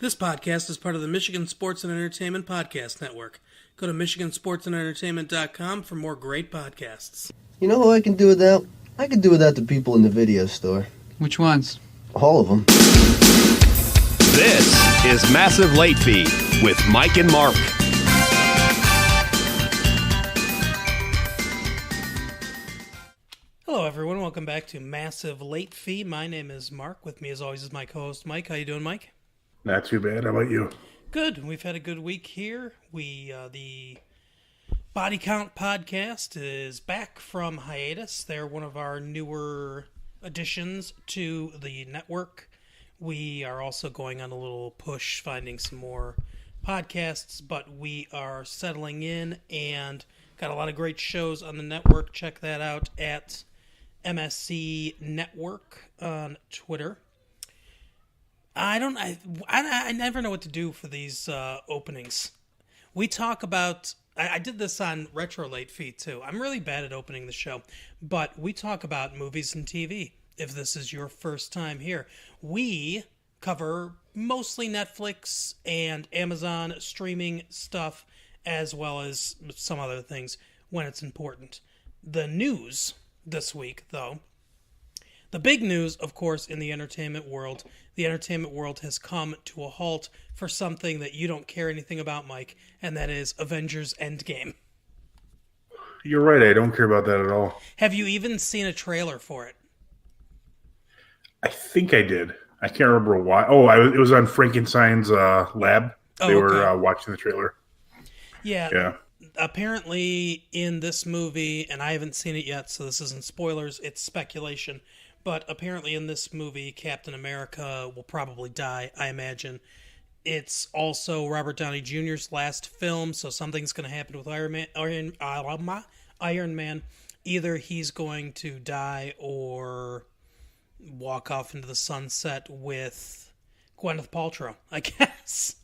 This podcast is part of the Michigan Sports and Entertainment Podcast Network. Go to michigansportsandentertainment.com for more great podcasts. You know who I can do without? I can do without the people in the video store. Which ones? All of them. This is Massive Late Fee with Mike and Mark. Hello, everyone. Welcome back to Massive Late Fee. My name is Mark. With me, as always, is my co-host, Mike. How you doing, Mike? Not too bad. How about you? Good. We've had a good week here. The Body Count podcast is back from hiatus. They're one of our newer additions to the network. We are also going on a little push, finding some more podcasts, but we are settling in and got a lot of great shows on the network. Check that out at MSC Network on Twitter. I never know what to do for these openings. We talk about, I did this on Retro Late Fee too. I'm really bad at opening the show, but we talk about movies and TV. If this is your first time here, we cover mostly Netflix and Amazon streaming stuff, as well as some other things when it's important. The news this week, though, the big news, of course, in the entertainment world has come to a halt for something that you don't care anything about, Mike, and that is Avengers Endgame. You're right. I don't care about that at all. Have you even seen a trailer for it? I think I did. I can't remember why. Oh, it was on Frankenstein's lab. They were watching the trailer. Yeah. Apparently, in this movie, and I haven't seen it yet, so this isn't spoilers, it's speculation, but apparently in this movie, Captain America will probably die, I imagine. It's also Robert Downey Jr.'s last film, so something's going to happen with Iron Man. Either he's going to die or walk off into the sunset with Gwyneth Paltrow, I guess.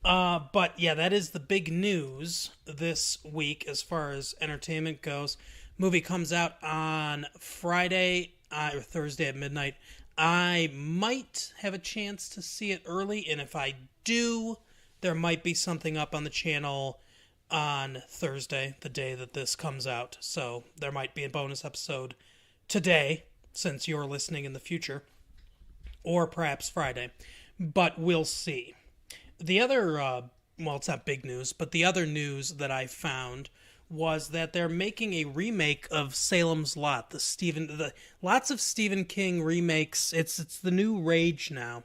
But yeah, that is the big news this week as far as entertainment goes. Movie comes out on Friday or Thursday at midnight. I might have a chance to see it early, and if I do, there might be something up on the channel on Thursday, the day that this comes out. So there might be a bonus episode today, since you're listening in the future, or perhaps Friday. But we'll see. The other, well, it's not big news, but the other news that I found was that they're making a remake of Salem's Lot. Lots of Stephen King remakes. It's the new rage now,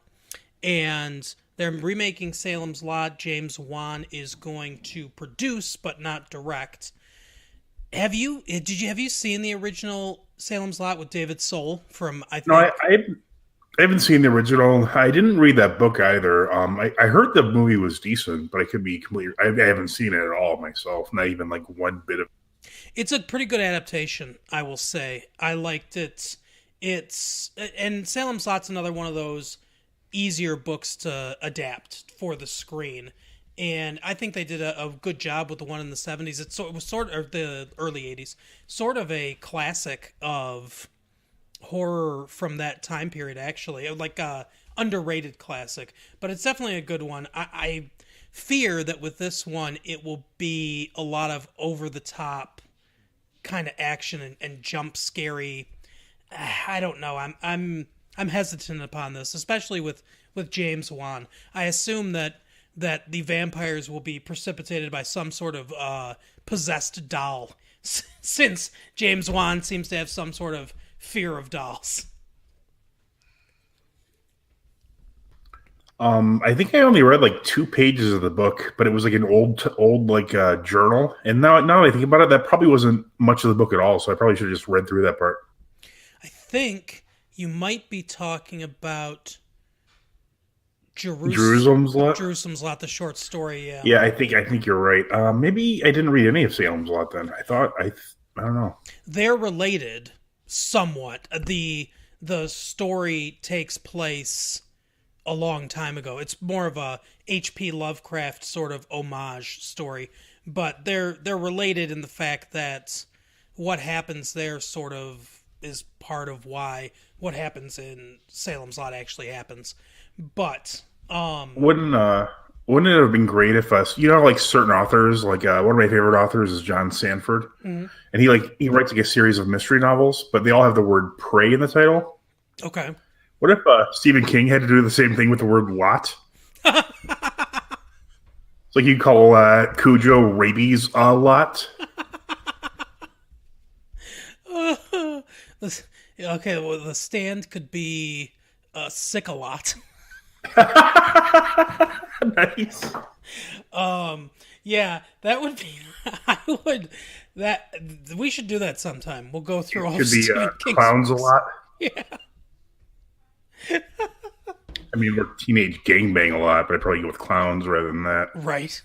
and they're remaking Salem's Lot. James Wan is going to produce, but not direct. Have you seen the original Salem's Lot with David Soul from? No, I haven't seen the original. I didn't read that book either. I heard the movie was decent, but I could be completely. I haven't seen it at all myself. Not even like one bit of. It's a pretty good adaptation, I will say. I liked it. And Salem's Lot's another one of those easier books to adapt for the screen, and I think they did a good job with the one in the 70s. It was sort of the early 80s, sort of a classic of horror from that time period, actually, like a underrated classic, but it's definitely a good one. I fear that with this one it will be a lot of over the top kind of action and jump scary. I don't know. I'm hesitant upon this, especially with James Wan. I assume that the vampires will be precipitated by some sort of possessed doll, since James Wan seems to have some sort of fear of dolls. I think I only read like 2 pages of the book, but it was like an old like journal. And now that I think about it, that probably wasn't much of the book at all. So I probably should have just read through that part. I think you might be talking about Jerusalem's Lot. Jerusalem's Lot, the short story. Yeah. Yeah, I think you're right. Maybe I didn't read any of Salem's Lot then. I don't know. They're related somewhat. The story takes place a long time ago. It's more of a H.P. Lovecraft sort of homage story, but they're related in the fact that what happens there sort of is part of why what happens in Salem's Lot actually happens. But Wouldn't it have been great if like certain authors, like one of my favorite authors is John Sanford, Mhm. and he writes like a series of mystery novels, but they all have the word "prey" in the title. Okay. What if Stephen King had to do the same thing with the word "lot"? It's like you call Cujo rabies a lot. Okay, well, the stand could be sick a lot. Nice. Yeah, that would be. I would that we should do that sometime. We'll go through all of Could be Stephen King's clowns a books. lot. Yeah, I mean, we're teenage gangbang a lot, but I'd probably go with clowns rather than that. right.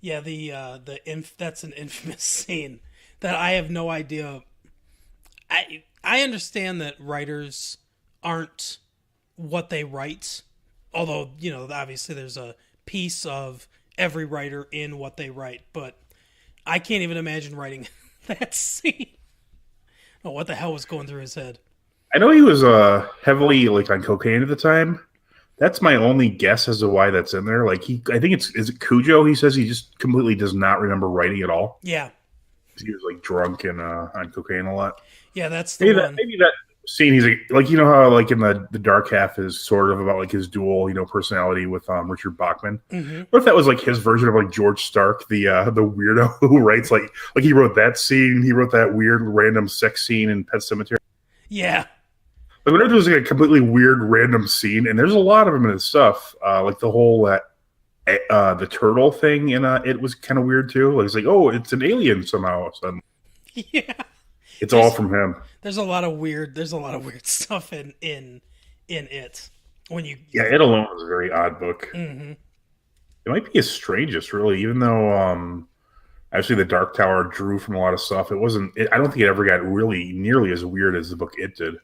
Yeah, that's an infamous scene that I have no idea. I understand that writers aren't what they write, although obviously there's a piece of every writer in what they write, but I can't even imagine writing that scene. Oh, what the hell was going through his head? I know he was heavily like on cocaine at the time. That's my only guess as to why that's in there. Like I think is it Cujo? He says he just completely does not remember writing at all. Yeah, He was like drunk and on cocaine a lot. yeah, that's the one. Maybe that scene he's like like in the dark half is sort of about like his dual personality with Richard Bachman. Hmm. What if that was like his version of like George Stark, the weirdo who writes like he wrote that scene, he wrote that weird random sex scene in Pet Cemetery. Yeah, Like what if it was like a completely weird random scene, and there's a lot of them in his stuff, like the whole the turtle thing in it was kind of weird too. Like it's like, oh, it's an alien somehow. Suddenly. yeah. It's all from him. There's a lot of weird. There's a lot of weird stuff in it. When you Yeah, it alone was a very odd book. Hmm. It might be his strangest, really, even though actually the Dark Tower drew from a lot of stuff. It wasn't. I don't think it ever got really nearly as weird as the book It did.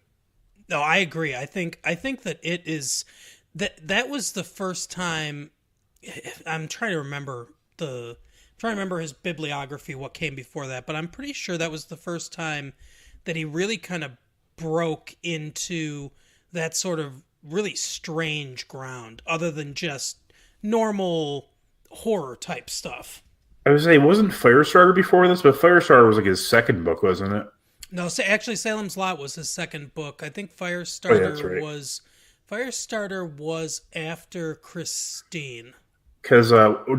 No, I agree. I think that it is that was the first time. I'm trying to remember his bibliography, what came before that, but I'm pretty sure that was the first time that he really kind of broke into that sort of really strange ground, other than just normal horror type stuff. I would say it wasn't Firestarter before this, but Firestarter was like his second book, wasn't it? No, actually, Salem's Lot was his second book. I think Oh, yeah, that's right. Firestarter was after Christine. Because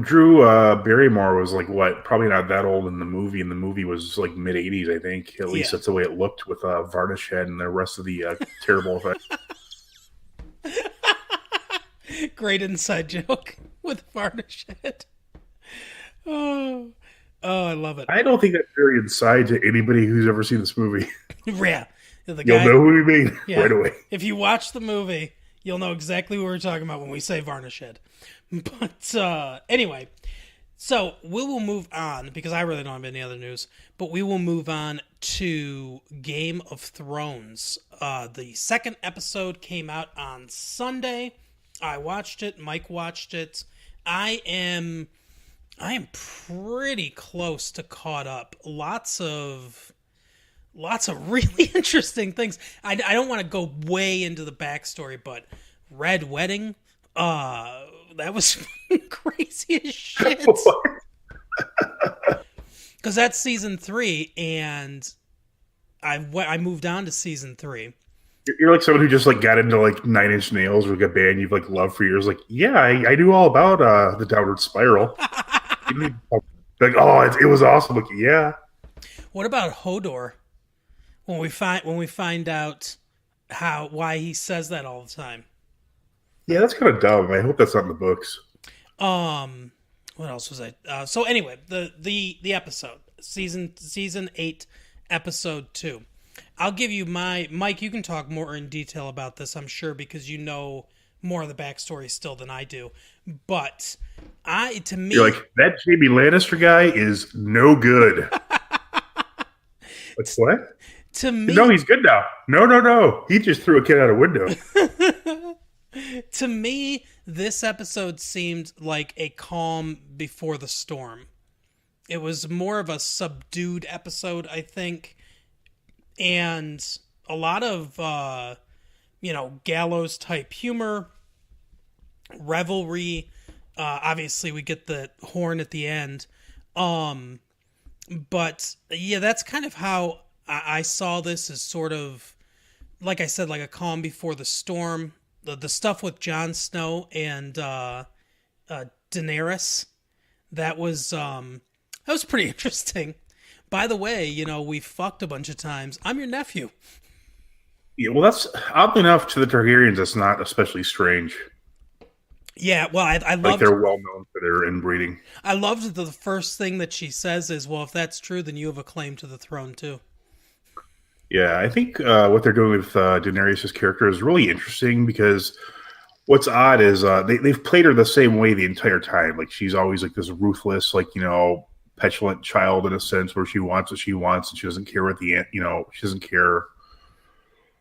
Drew Barrymore was like what? Probably not that old in the movie, and the movie was like mid '80s, I think. At least Yeah. that's the way it looked with Varnish Head and the rest of the terrible effects. Great inside joke with Varnish Head. Oh, I love it. I don't think that's very inside to anybody who's ever seen this movie. Yeah, the You'll guy. know who he made Yeah. right away. If you watch the movie, you'll know exactly what we're talking about when we say Varnish Head. But anyway, so we will move on because I really don't have any other news. But we will move on to Game of Thrones. The second episode came out on Sunday. I watched it. Mike watched it. I am pretty close to caught up. Lots of really interesting things. I don't want to go way into the backstory, but Red Wedding, that was crazy as shit. Because that's season 3, and I moved on to season 3. You're like someone who just like got into like Nine Inch Nails or like a band you've like loved for years. Like, yeah, I knew all about the Downward Spiral. Like, oh, it was awesome. Like, yeah. What about Hodor? When we find out why he says that all the time. Yeah, that's kind of dumb. I hope that's not in the books. What else was I? So anyway, the episode, season 8, episode 2. I'll give you Mike. You can talk more in detail about this, I'm sure, because you know more of the backstory still than I do. But You're like, that Jamie Lannister guy is no good. Like, what? To me, No, he's good now. No. He just threw a kid out a window. to me, this episode seemed like a calm before the storm. It was more of a subdued episode, I think, and a lot of gallows type humor. revelry. Obviously, we get the horn at the end. Um, but yeah, that's kind of how I saw this as sort of, like I said, like a calm before the storm. The stuff with Jon Snow and Daenerys, that was pretty interesting. By the way, we fucked a bunch of times. I'm your nephew. Yeah, well, that's oddly enough to the Targaryens. That's not especially strange. Yeah, well, I Like loved they're well known for their inbreeding. I loved the first thing that she says is, "Well, if that's true, then you have a claim to the throne too." Yeah, I think what they're doing with Daenerys' character is really interesting because what's odd is they've played her the same way the entire time. Like she's always like this ruthless, like petulant child in a sense, where she wants what she wants and she doesn't care what she doesn't care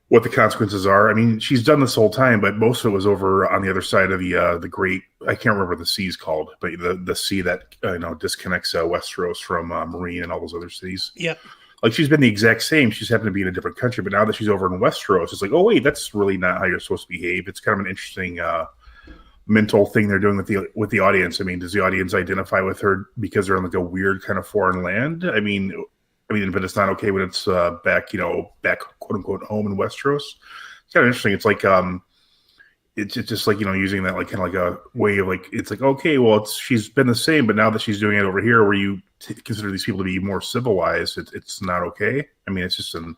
what the consequences are. I mean, she's done this whole time, but most of it was over on the other side of the great. I can't remember what the sea's called, but the sea that disconnects Westeros from Marine and all those other cities. Yep. Like she's been the exact same. She's happened to be in a different country, but now that she's over in Westeros, it's like, oh wait, that's really not how you're supposed to behave. It's kind of an interesting mental thing they're doing with the audience. I mean, does the audience identify with her because they're in like a weird kind of foreign land? I mean, but it's not okay when it's back quote unquote home in Westeros. It's kind of interesting. It's like it's just like using that like kind of like a way of like it's like okay, well she's been the same, but now that she's doing it over here, where you consider these people to be more civilized, it's not okay. I mean, it's just an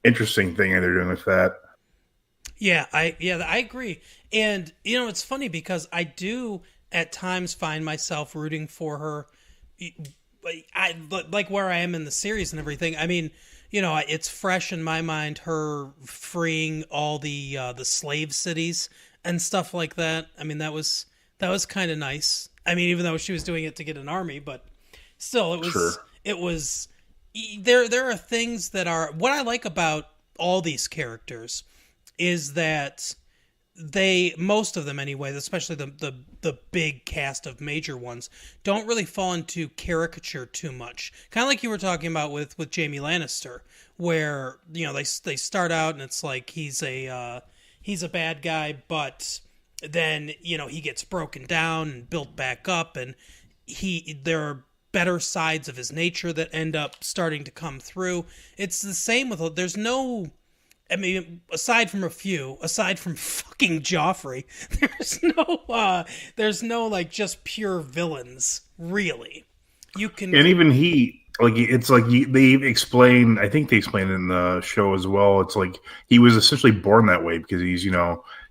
interesting thing they're doing with that. Yeah, I agree. And it's funny because I do at times find myself rooting for her. I like where I am in the series and everything. I mean, it's fresh in my mind her freeing all the slave cities and stuff like that. I mean, that was kind of nice. I mean, even though she was doing it to get an army, but still, it was. There are things that are what I like about all these characters is that most of them anyway, especially the big cast of major ones, don't really fall into caricature too much. Kind of like you were talking about with Jaime Lannister, where they start out and it's like he's a bad guy, but then he gets broken down and built back up, and there are better sides of his nature that end up starting to come through. It's the same with there's no. I mean, aside from fucking Joffrey, there's no like just pure villains, really. You can, and even he, like, it's like they explain. I think they explain in the show as well. It's like he was essentially born that way because he's,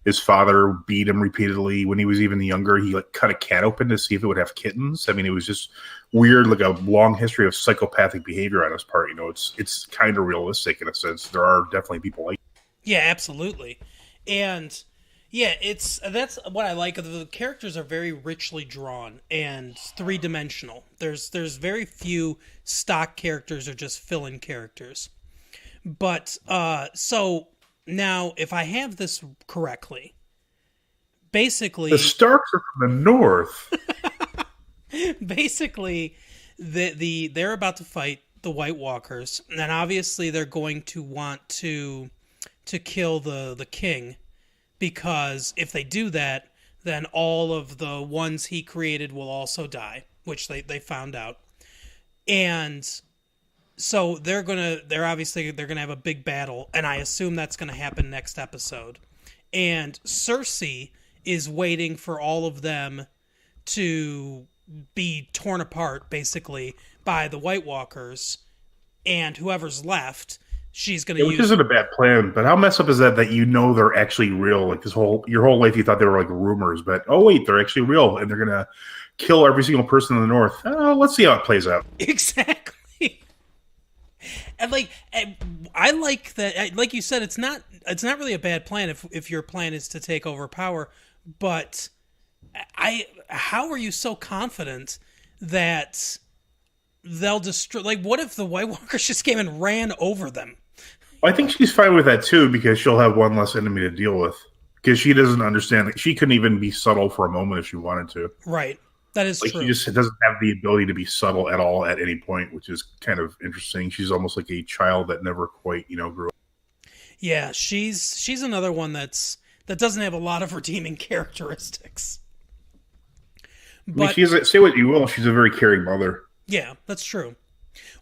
his father beat him repeatedly when he was even younger. He like cut a cat open to see if it would have kittens. I mean, it was just weird, like a long history of psychopathic behavior on his part. It's kind of realistic in a sense. There are definitely people like. Yeah, absolutely, and yeah, that's what I like. The characters are very richly drawn and 3-dimensional. There's very few stock characters or just fill-in characters. But so now, if I have this correctly, basically the Starks are from the north. Basically, they're about to fight the White Walkers, and obviously they're going to want to kill the king, because if they do that, then all of the ones he created will also die, which they found out. And so they're gonna have a big battle, and I assume that's gonna happen next episode. And Cersei is waiting for all of them to be torn apart, basically, by the White Walkers, and whoever's left, she's going to use. Which isn't a bad plan, but how messed up is that they're actually real? Like your whole life you thought they were like rumors, but oh wait, they're actually real, and they're going to kill every single person in the north. Let's see how it plays out. Exactly. And I like that. Like you said, it's not really a bad plan if your plan is to take over power, but how are you so confident that they'll destroy? Like, what if the White Walkers just came and ran over them? I think she's fine with that too, because she'll have one less enemy to deal with. Because she doesn't understand that she couldn't even be subtle for a moment if she wanted to. Right, that is true. She just doesn't have the ability to be subtle at all at any point, which is kind of interesting. She's almost like a child that never quite grew up. Yeah, she's another one that's that doesn't have a lot of redeeming characteristics. I mean, say what you will, she's a very caring mother. Yeah, that's true.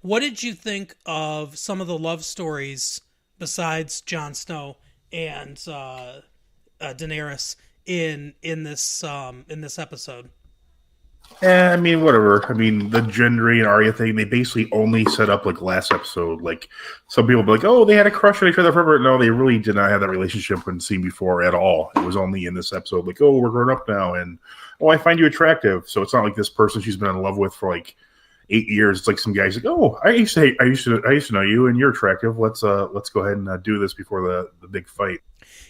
What did you think of some of the love stories besides Jon Snow and Daenerys in this episode? I mean, whatever. I mean, the Gendry and Arya thing, they basically only set up like last episode. Like, some people be like, oh, they had a crush on each other forever. No, they really did not have that relationship when seen before at all. It was only in this episode, like, oh, we're grown up now, and oh, I find you attractive. So it's not like this person she's been in love with for like 8 years. It's like some guy's like, oh, I used to know you, and you're attractive. Let's go ahead and do this before the big fight.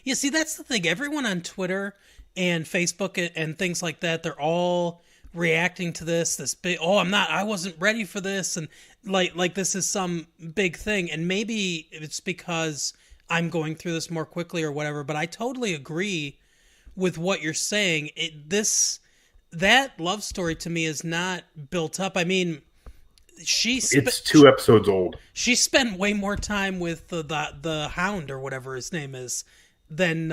Yeah, see, that's the thing. Everyone on Twitter and Facebook and things like that, they're all reacting to this big, I wasn't ready for this, and like this is some big thing, and maybe it's because I'm going through this more quickly or whatever, but I totally agree with what you're saying. That love story to me is not built up. I mean, it's 2 episodes old. She spent way more time with the Hound or whatever his name is than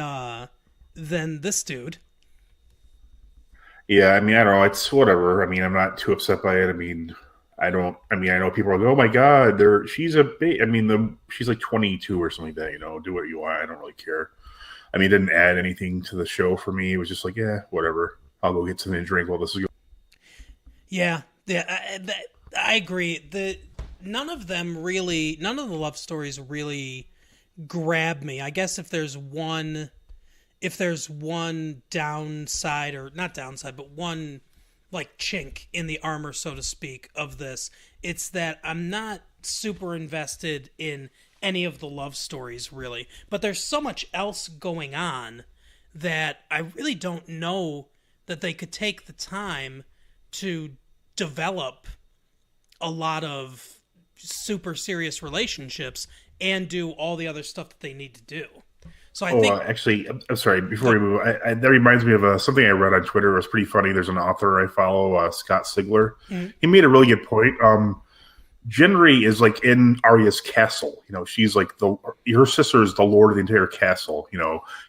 this dude. Yeah, I mean, I don't know. It's whatever. I mean, I'm not too upset by it. I mean, I know people are like, oh my God, she's she's like 22 or something like that, do what you want. I don't really care. I mean, it didn't add anything to the show for me. It was just like, yeah, whatever. I'll go get something to drink while this is going. Yeah, I agree. None of the love stories really grab me. I guess if there's one downside, or not downside, but one like chink in the armor, so to speak, of this, it's that I'm not super invested in any of the love stories, really. But there's so much else going on that I really don't know that they could take the time to develop a lot of super serious relationships and do all the other stuff that they need to do. So I think... actually, I'm sorry, before we move, that reminds me of something I read on Twitter. It was pretty funny. There's an author I follow, Scott Sigler. Mm-hmm. He made a really good point. Gendry is like in Arya's castle. She's like her sister is the lord of the entire castle.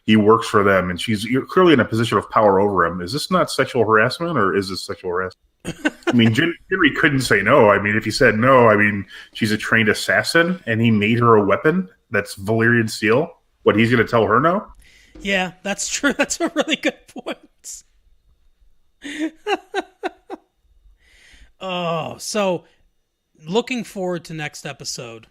He works for them, and she's clearly in a position of power over him. Is this not sexual harassment, or is this sexual harassment? I mean, Gendry couldn't say no. I mean, if he said no, I mean, she's a trained assassin, and he made her a weapon that's Valyrian steel. What, he's going to tell her no? Yeah, that's true. That's a really good point. Oh, so looking forward to next episode.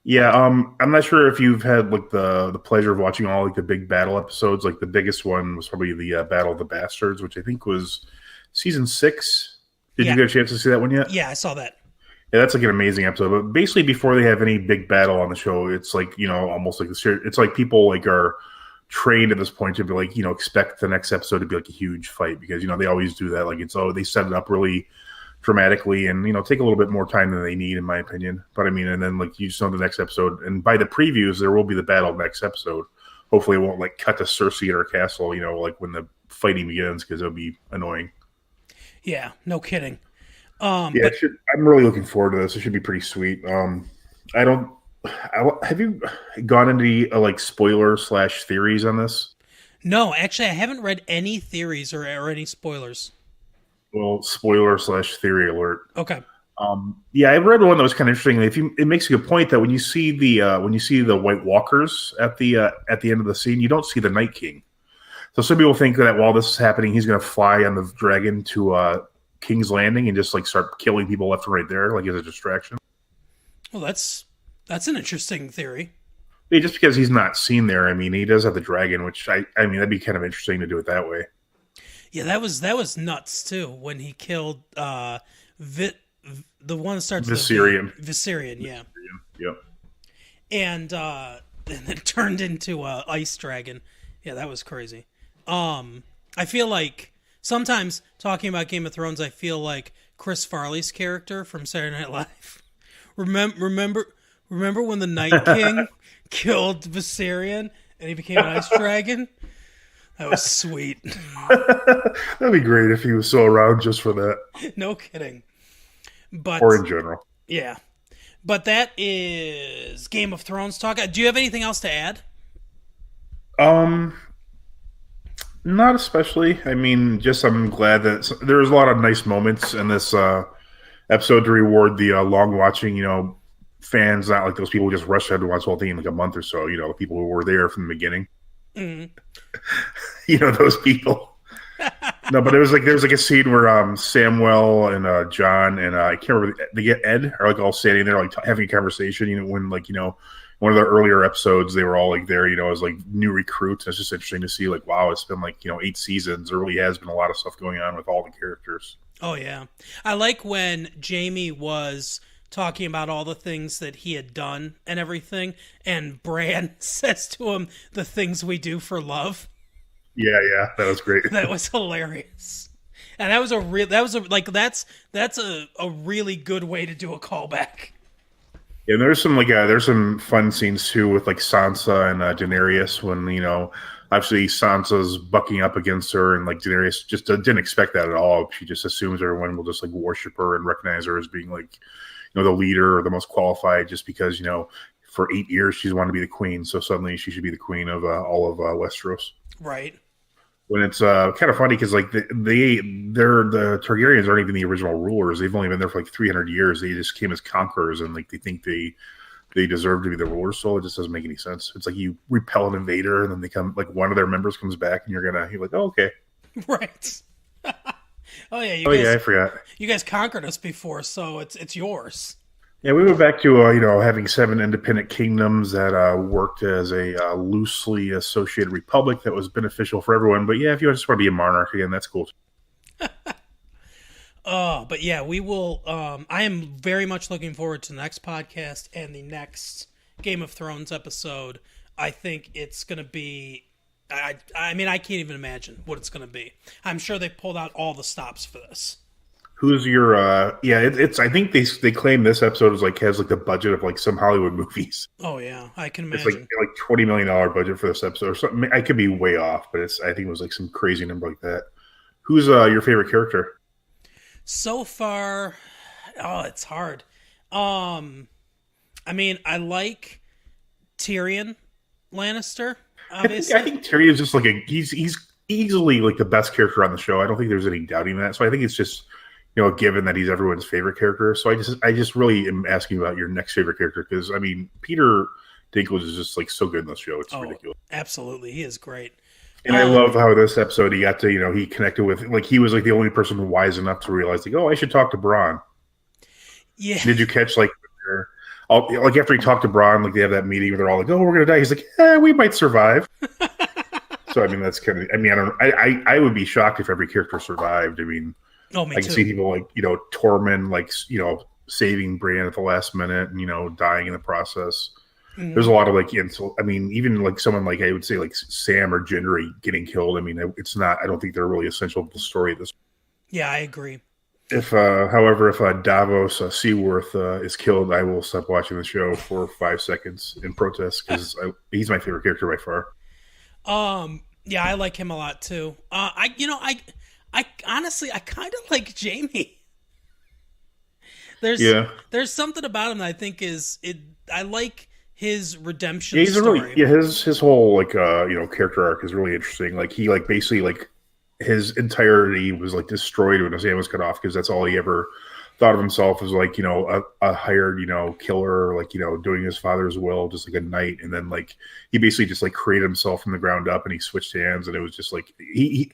Yeah, I'm not sure if you've had like the pleasure of watching all like the big battle episodes. Like the biggest one was probably the Battle of the Bastards, which I think was season 6. Did you get a chance to see that one yet? Yeah, I saw that. Yeah, that's like an amazing episode. But basically, before they have any big battle on the show, it's like, almost like it's like people like are trained at this point to be like, expect the next episode to be like a huge fight, because they always do that. Like they set it up really dramatically, and take a little bit more time than they need, in my opinion. But I mean, and then like you just know the next episode, and by the previews, there will be the battle next episode. Hopefully, it won't like cut to Cersei in her castle, like when the fighting begins, because it'll be annoying. Yeah, no kidding. I'm really looking forward to this. It should be pretty sweet. Have you gone into the like spoiler / theories on this? No, actually, I haven't read any theories or any spoilers. Well, spoiler / theory alert. Okay. I read one that was kind of interesting. It makes a good point that when you see the White Walkers at the end of the scene, you don't see the Night King. So some people think that while this is happening, he's going to fly on the dragon to King's Landing and just like start killing people left and right there, like as a distraction. Well, that's an interesting theory. Yeah, just because he's not seen there, I mean, he does have the dragon, which I mean, that'd be kind of interesting to do it that way. Yeah, that was nuts too when he killed the one that starts Viserion. Viserion, yeah. Yep. And it turned into a ice dragon. Yeah, that was crazy. I feel like sometimes talking about Game of Thrones, I feel like Chris Farley's character from Saturday Night Live. Remember when the Night King killed Viserion and he became an ice dragon? That was sweet. That'd be great if he was still around just for that. No kidding. But or in general. Yeah. But that is Game of Thrones talk. Do you have anything else to add? Um, Not especially. I mean, just I'm glad that there's a lot of nice moments in this episode to reward the long watching, fans, not like those people who just rush ahead to watch the whole thing in like a month or so. The people who were there from the beginning. Mm. Those people. No, but there's like a scene where Samuel and John and I can't remember, they get Ed are like all standing there like having a conversation. When one of the earlier episodes they were all like there as like new recruits. It's just interesting to see like, wow, it's been like 8 seasons. There really has been a lot of stuff going on with all the characters. Oh yeah, I like when Jamie was talking about all the things that he had done and everything, and Bran says to him, "The things we do for love." Yeah, that was great. That was hilarious, and that's a really good way to do a callback. Yeah, and there's some fun scenes too with like Sansa and Daenerys when obviously Sansa's bucking up against her, and like Daenerys just didn't expect that at all. She just assumes everyone will just like worship her and recognize her as being like the leader or the most qualified, just because for 8 years she's wanted to be the queen, so suddenly she should be the queen of all of Westeros. Right. When it's kind of funny because like the Targaryens aren't even the original rulers. They've only been there for like 300 years. They just came as conquerors, and like they think they deserve to be the rulers. So it just doesn't make any sense. It's like you repel an invader, and then they come, like one of their members comes back, and you're like, oh, okay, right. Oh yeah, I forgot. You guys conquered us before, so it's yours. Yeah, we went back to having 7 independent kingdoms that worked as a loosely associated republic that was beneficial for everyone. But yeah, if you just want to be a monarch again, that's cool. But yeah, we will. I am very much looking forward to the next podcast and the next Game of Thrones episode. I think it's going to be. I mean, I can't even imagine what it's going to be. I'm sure they pulled out all the stops for this. Who's your it's I think they claim this episode is has like the budget of like some Hollywood movies. Oh yeah, I can imagine. It's like $20 million budget for this episode or something. I could be way off, but I think it was like some crazy number like that. Who's your favorite character? So far, it's hard. I mean, I like Tyrion Lannister, obviously. I think Tyrion is just like he's easily like the best character on the show. I don't think there's any doubting that. So I think it's just given that he's everyone's favorite character. So I just really am asking about your next favorite character, because I mean Peter Dinklage is just like so good in this show. It's ridiculous. Absolutely, he is great. And I love how this episode he got to he connected with, like, he was like the only person wise enough to realize like, oh, I should talk to Bronn. Yeah. Did you catch like after he talked to Bronn, like they have that meeting where they're all like, oh, we're gonna die. He's like, we might survive. So I mean that's kind of, I mean, I would be shocked if every character survived. I mean, me I can too. see people like Tormund like saving Bran at the last minute and dying in the process. Mm-hmm. There's a lot of like insult. I mean, even like someone like I would say like Sam or Gendry getting killed. I mean, it's not. I don't think they're really essential to the story of this. Yeah, I agree. However, if Davos Seaworth is killed, I will stop watching the show for 5 seconds in protest, because he's my favorite character by far. Yeah, I like him a lot too. I honestly, I kind of like Jamie. There's something about him that I think I like his redemption story. His whole like character arc is really interesting. Like he like basically like his entirety was like destroyed when his hand was cut off, because that's all he ever thought of himself as, like a hired killer, like doing his father's will, just like a knight. And then like he basically just like created himself from the ground up, and he switched hands, and it was just like I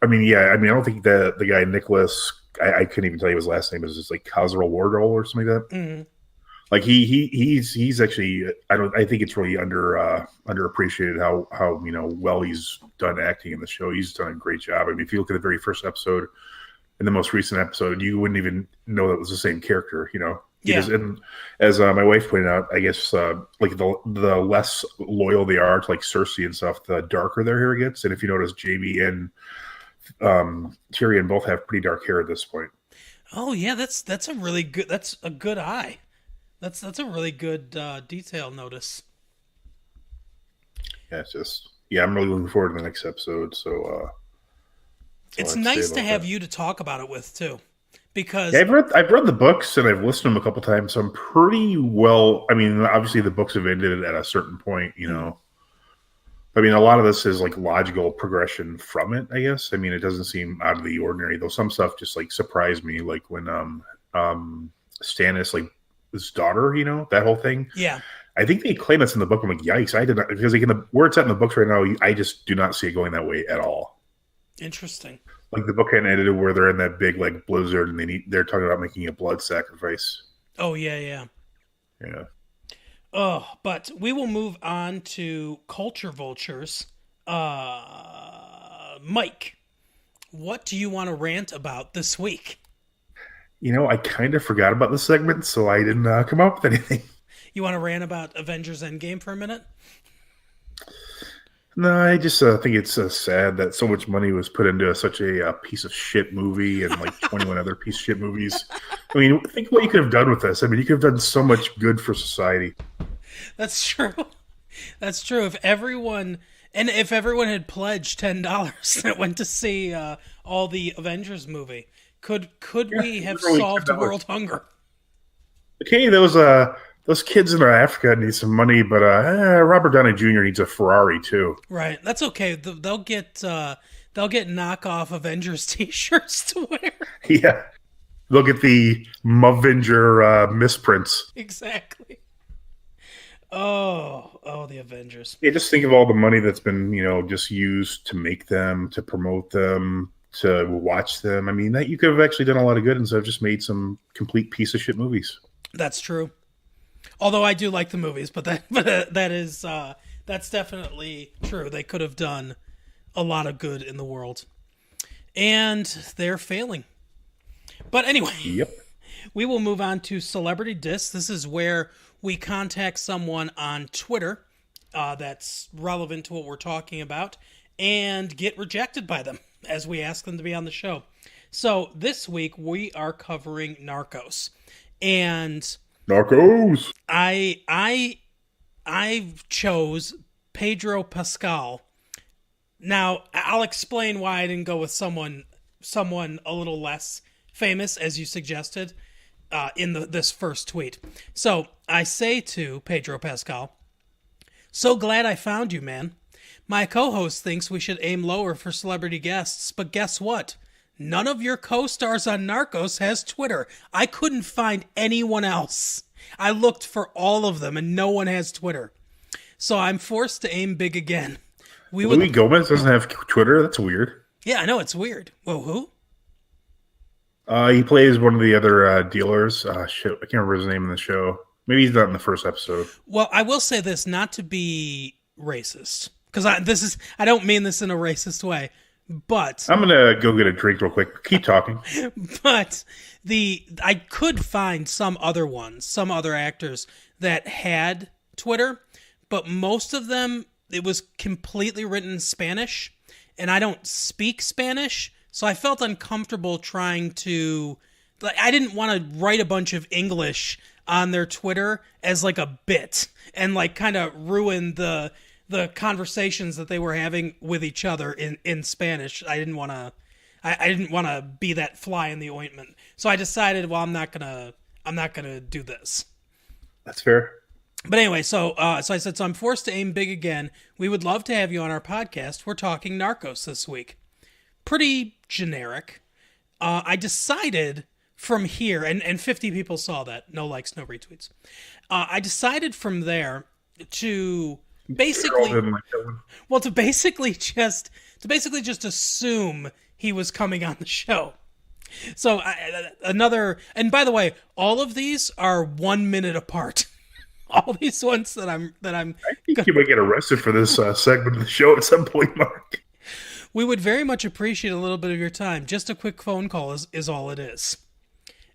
don't think the guy Nicholas, I couldn't even tell you his last name, is just like Khazral Wardle or something like that. Mm-hmm. Like he's actually, I think it's really underappreciated how well he's done acting in the show. He's done a great job. I mean, if you look at the very first episode and the most recent episode, you wouldn't even know that was the same character. Yeah. Because, and as my wife pointed out, I guess like the less loyal they are to like Cersei and stuff, the darker their hair gets. And if you notice, Jaime and Tyrion both have pretty dark hair at this point. Oh yeah, that's a really good. That's a good eye. That's a really good detail notice. Yeah, I'm really looking forward to the next episode. So it's nice to have you to talk about it with too, because I've read the books and I've listened to them a couple times, so I'm pretty well. I mean, obviously the books have ended at a certain point, I mean, a lot of this is like logical progression from it, I guess. I mean, it doesn't seem out of the ordinary, though. Some stuff just like surprised me, like when Stannis, like his daughter, that whole thing. Yeah. I think they claim it's in the book. I'm like, yikes! I did not, because like where it's at in the books right now, I just do not see it going that way at all. Interesting. Like the book kind of ended where they're in that big like blizzard, and they're talking about making a blood sacrifice. Oh yeah. Oh, but we will move on to culture vultures. Mike, what do you want to rant about this week? I kind of forgot about this segment, so I didn't come up with anything. You want to rant about Avengers Endgame for a minute? No, I just think it's sad that so much money was put into such a piece of shit movie and like 21 other piece of shit movies. I mean, think what you could have done with this. I mean, you could have done so much good for society. That's true. That's true. If everyone had pledged $10 that went to see all the Avengers movie, could we have solved world hunger? Okay, those kids in Africa need some money, but Robert Downey Jr. needs a Ferrari too. Right, that's okay. They'll get knockoff Avengers T-shirts to wear. Yeah, they'll get the Mavinger misprints. Exactly. Oh, the Avengers. Yeah, just think of all the money that's been just used to make them, to promote them, to watch them. I mean, that you could have actually done a lot of good instead of just made some complete piece of shit movies. That's true. Although I do like the movies, but that's definitely true. They could have done a lot of good in the world, and they're failing. But anyway, yep. We will move on to Celebrity Diss. This is where we contact someone on Twitter that's relevant to what we're talking about and get rejected by them as we ask them to be on the show. So this week we are covering Narcos, and Narcos. I chose Pedro Pascal. Now I'll explain why I didn't go with someone a little less famous, as you suggested in this first tweet. So I say to Pedro Pascal, "So glad I found you, man. My co-host thinks we should aim lower for celebrity guests, but guess what? None of your co-stars on Narcos has Twitter. I couldn't find anyone else. I looked for all of them, and no one has Twitter. So I'm forced to aim big again." Louis Gomez doesn't have Twitter? That's weird. Yeah, I know, it's weird. Whoa, who? He plays one of the other dealers. Shit, I can't remember his name in the show. Maybe he's not in the first episode. Well, I will say this, not to be racist, because I don't mean this in a racist way, but I'm gonna go get a drink real quick. Keep talking. But I could find some other actors that had Twitter, but most of them, it was completely written in Spanish, and I don't speak Spanish, so I felt uncomfortable trying to, I didn't want to write a bunch of English on their Twitter as like a bit and like kind of ruin the conversations that they were having with each other in Spanish. I didn't want to be that fly in the ointment. So I decided, well, I'm not gonna do this. That's fair. But anyway, so I said, so I'm forced to aim big again. We would love to have you on our podcast. We're talking Narcos this week. Pretty generic. I decided from here, and 50 people saw that. No likes, no retweets. I decided from there to basically just assume he was coming on the show. So and by the way, all of these are 1 minute apart. All these ones that I'm. I think you might get arrested for this segment of the show at some point, Mark. We would very much appreciate a little bit of your time. Just a quick phone call is all it is.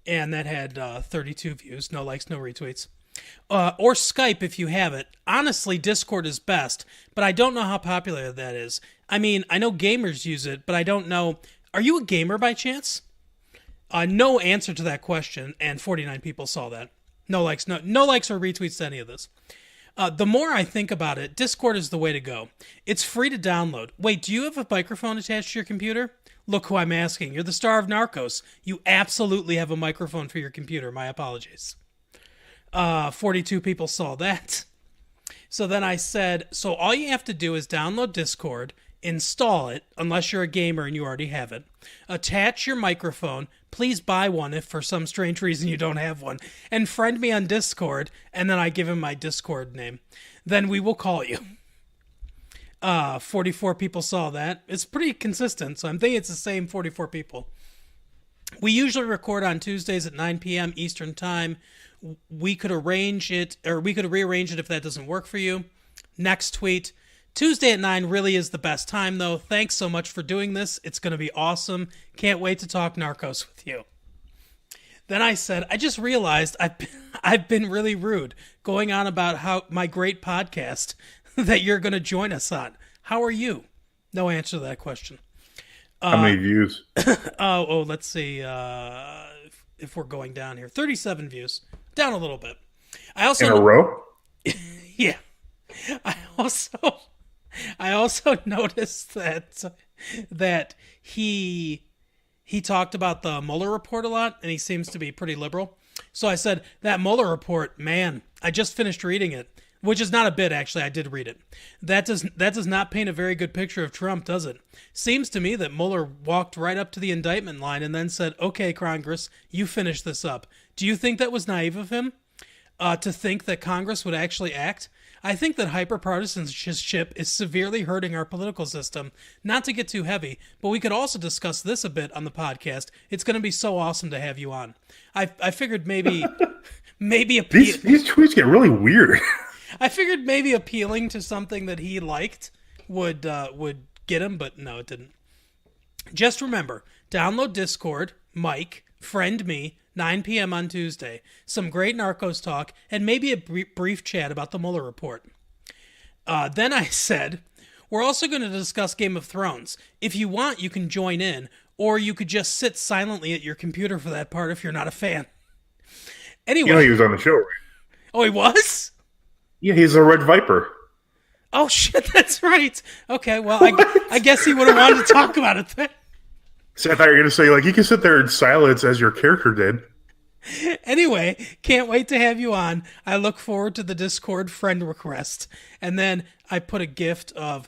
And that had 32 views, no likes, no retweets. Or Skype if you have it. Honestly, Discord is best, but I don't know how popular that is. I mean, I know gamers use it, but I don't know. Are you a gamer by chance? No answer to that question, and 49 people saw that. No likes, no likes or retweets to any of this. The more I think about it, Discord is the way to go. It's free to download. Wait, do you have a microphone attached to your computer? Look who I'm asking. You're the star of Narcos. You absolutely have a microphone for your computer. My apologies. 42 people saw that. So then I said, so all you have to do is download Discord, install it, unless you're a gamer and you already have it, attach your microphone, please buy one if for some strange reason you don't have one, and friend me on Discord, and then I give him my Discord name. Then we will call you. 44 people saw that. It's pretty consistent, so I'm thinking it's the same 44 people. We usually record on Tuesdays at 9 p.m. Eastern Time. We could arrange it, or we could rearrange it if that doesn't work for you. Next tweet. Tuesday at 9 really is the best time, though. Thanks so much for doing this. It's going to be awesome. Can't wait to talk Narcos with you. Then I said, I just realized I've been really rude going on about how my great podcast that you're going to join us on. How are you? No answer to that question. How many views? Let's see if we're going down here. 37 views. Down a little bit. I also in a row? Yeah. I also noticed that he talked about the Mueller report a lot, and he seems to be pretty liberal. So I said, that Mueller report, man, I just finished reading it, which is not a bit, actually. I did read it. That does not paint a very good picture of Trump, does it? Seems to me that Mueller walked right up to the indictment line and then said, okay, Congress, you finish this up. Do you think that was naive of him to think that Congress would actually act? I think that hyper-partisanship is severely hurting our political system. Not to get too heavy, but we could also discuss this a bit on the podcast. It's going to be so awesome to have you on. I figured maybe These tweets get really weird. I figured maybe appealing to something that he liked would get him, but no, it didn't. Just remember, download Discord, Mike, friend me, 9 p.m. on Tuesday. Some great Narcos talk, and maybe a brief chat about the Mueller report. Then I said, we're also going to discuss Game of Thrones. If you want, you can join in, or you could just sit silently at your computer for that part if you're not a fan. Anyway. You know he was on the show, right? Oh, he was? Yeah, he's a Red Viper. Oh, shit, that's right. Okay, well, I guess he would have wanted to talk about it then. So I thought you were going to say, like, you can sit there in silence as your character did. Anyway, can't wait to have you on. I look forward to the Discord friend request. And then I put a gift of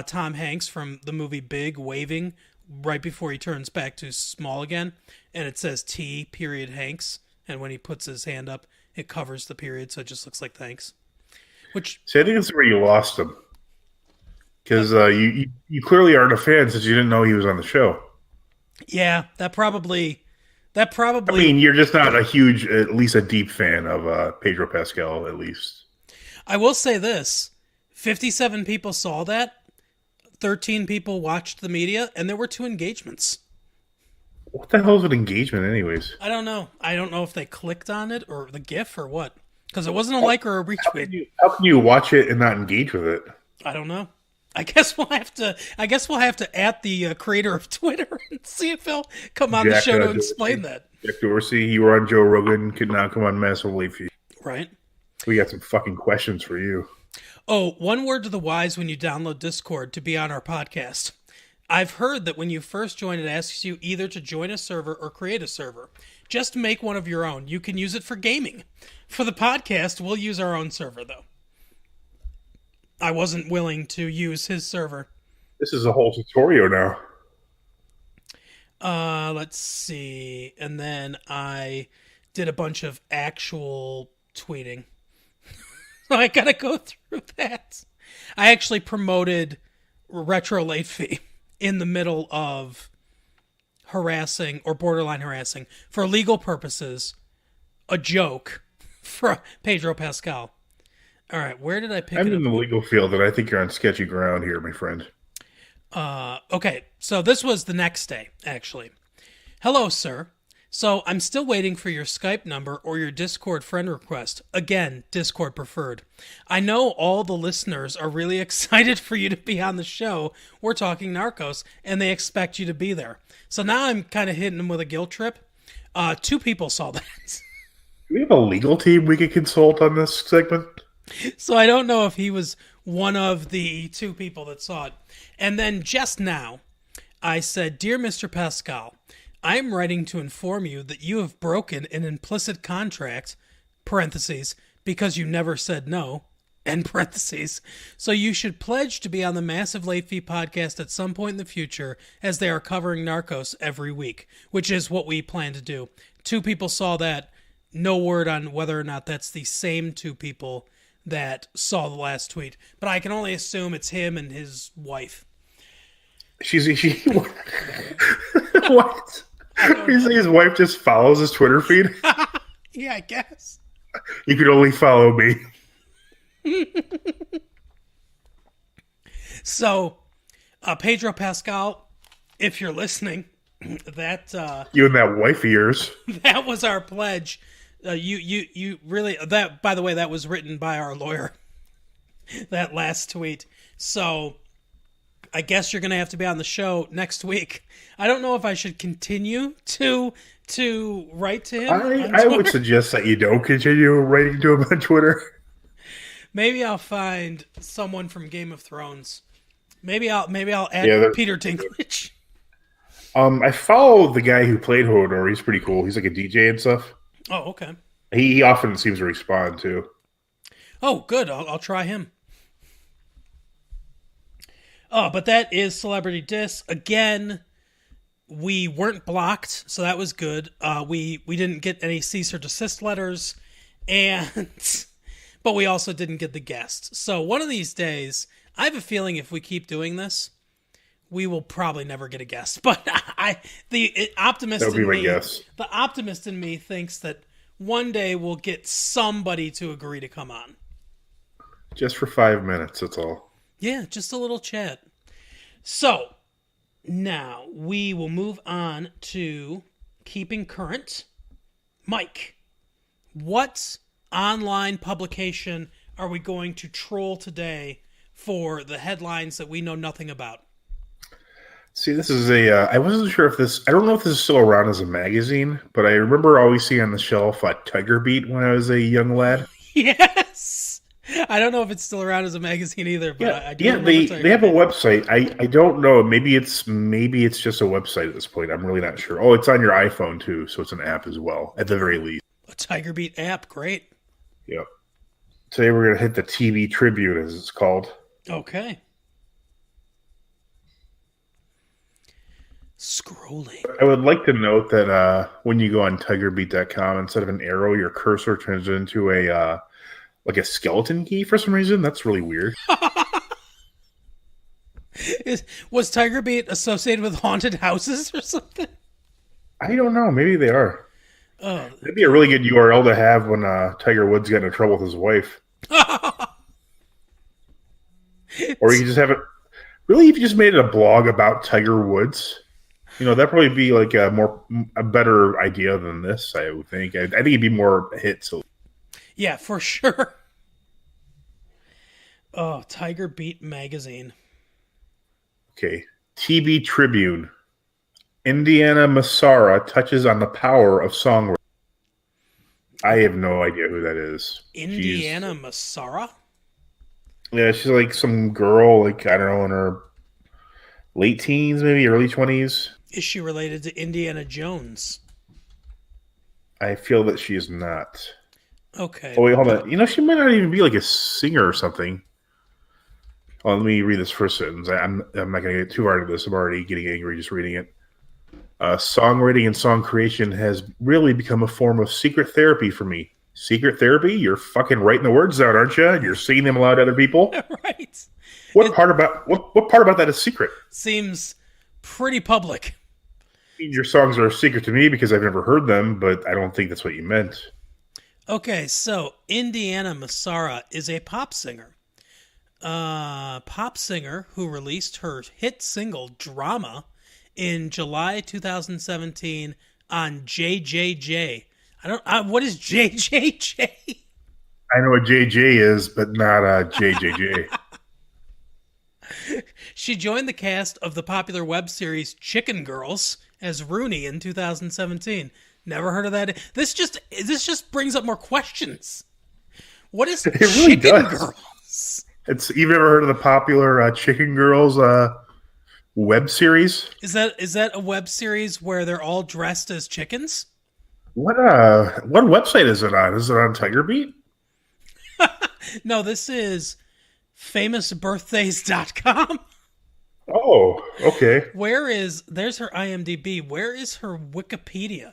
Tom Hanks from the movie Big waving right before he turns back to small again. And it says T period Hanks. And when he puts his hand up, it covers the period, so it just looks like thanks. Which, see, I think that's where you lost him. Because you clearly aren't a fan since you didn't know he was on the show. Yeah, that probably. I mean, you're just not a huge, at least a deep fan of Pedro Pascal, at least. I will say this: 57 people saw that, 13 people watched the media, and there were 2 engagements. What the hell is an engagement, anyways? I don't know. I don't know if they clicked on it or the GIF or what, because it wasn't a like or a retweet. How can you watch it and not engage with it? I don't know. I guess we'll have to at the creator of Twitter and see if he'll come on the show to explain that. Jack Dorsey, you were on Joe Rogan, could now come on Massive Late Fee. Right. We got some fucking questions for you. Oh, one word to the wise when you download Discord to be on our podcast. I've heard that when you first join, it asks you either to join a server or create a server. Just make one of your own. You can use it for gaming. For the podcast, we'll use our own server, though. I wasn't willing to use his server. This is a whole tutorial now. Let's see. And then I did a bunch of actual tweeting. So I gotta go through that. I actually promoted Retro Late Fee in the middle of harassing or borderline harassing for legal purposes a joke for Pedro Pascal. All right, where did I pick it up? I'm in the legal field, and I think you're on sketchy ground here, my friend. Okay, so this was the next day, actually. Hello, sir. So I'm still waiting for your Skype number or your Discord friend request. Again, Discord preferred. I know all the listeners are really excited for you to be on the show. We're talking Narcos, and they expect you to be there. So now I'm kind of hitting them with a guilt trip. 2 people saw that. Do we have a legal team we could consult on this segment? So I don't know if he was one of the 2 people that saw it. And then just now, I said, Dear Mr. Pascal, I am writing to inform you that you have broken an implicit contract, parentheses, because you never said no, end parentheses. So you should pledge to be on the Massive Late Fee podcast at some point in the future, as they are covering Narcos every week, which is what we plan to do. 2 people saw that. No word on whether or not that's the same 2 people that saw the last tweet, but I can only assume it's him and his wife. She what? You say his wife just follows his Twitter feed? Yeah, I guess. You could only follow me. So, Pedro Pascal, if you're listening, that you and that wife of yours. That was our pledge. You really, that, by the way, that was written by our lawyer. That last tweet. So I guess you're going to have to be on the show next week. I don't know if I should continue to write to him. I would suggest that you don't continue writing to him on Twitter. Maybe I'll find someone from Game of Thrones. Maybe I'll add Peter Dinklage. I follow the guy who played Hodor. He's pretty cool. He's like a DJ and stuff. Oh, okay. He often seems to respond too. Oh, good. I'll try him. Oh, but that is Celebrity Diss. Again, we weren't blocked, so that was good. We didn't get any cease or desist letters, but we also didn't get the guests. So one of these days, I have a feeling if we keep doing this, we will probably never get a guest. But the optimist in me thinks that one day we'll get somebody to agree to come on. Just for 5 minutes, that's all. Yeah, just a little chat. So, now we will move on to keeping current. Mike, what online publication are we going to troll today for the headlines that we know nothing about? See, this is I wasn't sure if I don't know if this is still around as a magazine, but I remember always seeing on the shelf Tiger Beat when I was a young lad. Yes! I don't know if it's still around as a magazine either, but I do. They have a website. I don't know. Maybe it's just a website at this point. I'm really not sure. Oh, it's on your iPhone too, so it's an app as well, at the very least. A Tiger Beat app, great. Yep. Today we're gonna hit the TV Tribune, as it's called. Okay. Scrolling. I would like to note that when you go on tigerbeat.com, instead of an arrow, your cursor turns into a skeleton key for some reason. That's really weird. Was Tiger Beat associated with haunted houses or something? I don't know. Maybe they are. Oh, that'd be a really good URL to have when Tiger Woods got into trouble with his wife. Or you could just have it. Really, if you just made it a blog about Tiger Woods, that'd probably be like a better idea than this. I would think. I think it'd be more hits. Yeah, for sure. Oh, Tiger Beat magazine. Okay. TV Tribune. Indiana Massara touches on the power of songwriting. I have no idea who that is. Indiana Massara? Yeah, she's like some girl, I don't know, in her late teens, maybe early 20s. Is she related to Indiana Jones? I feel that she is not. Okay. Oh, wait, hold on. She might not even be like a singer or something. Oh, let me read this first sentence. I'm not going to get too hard into this. I'm already getting angry just reading it. Songwriting and song creation has really become a form of secret therapy for me. Secret therapy? You're fucking writing the words out, aren't you? You're singing them aloud to other people? Right. What part about that is secret? Seems pretty public. Your songs are a secret to me because I've never heard them, but I don't think that's what you meant. Okay, so Indiana Massara is a pop singer. Pop singer who released her hit single Drama in July 2017 on JJJ. What is JJJ? I know what JJ is, but not JJJ. She joined the cast of the popular web series Chicken Girls as Rooney in 2017. Never heard of that. This just brings up more questions. What is it really Chicken does. Girls? You've ever heard of the popular Chicken Girls web series? Is that a web series where they're all dressed as chickens? What website is it on? Is it on Tiger Beat? No, this is famousbirthdays.com. Oh, okay. There's her IMDb. Where is her Wikipedia?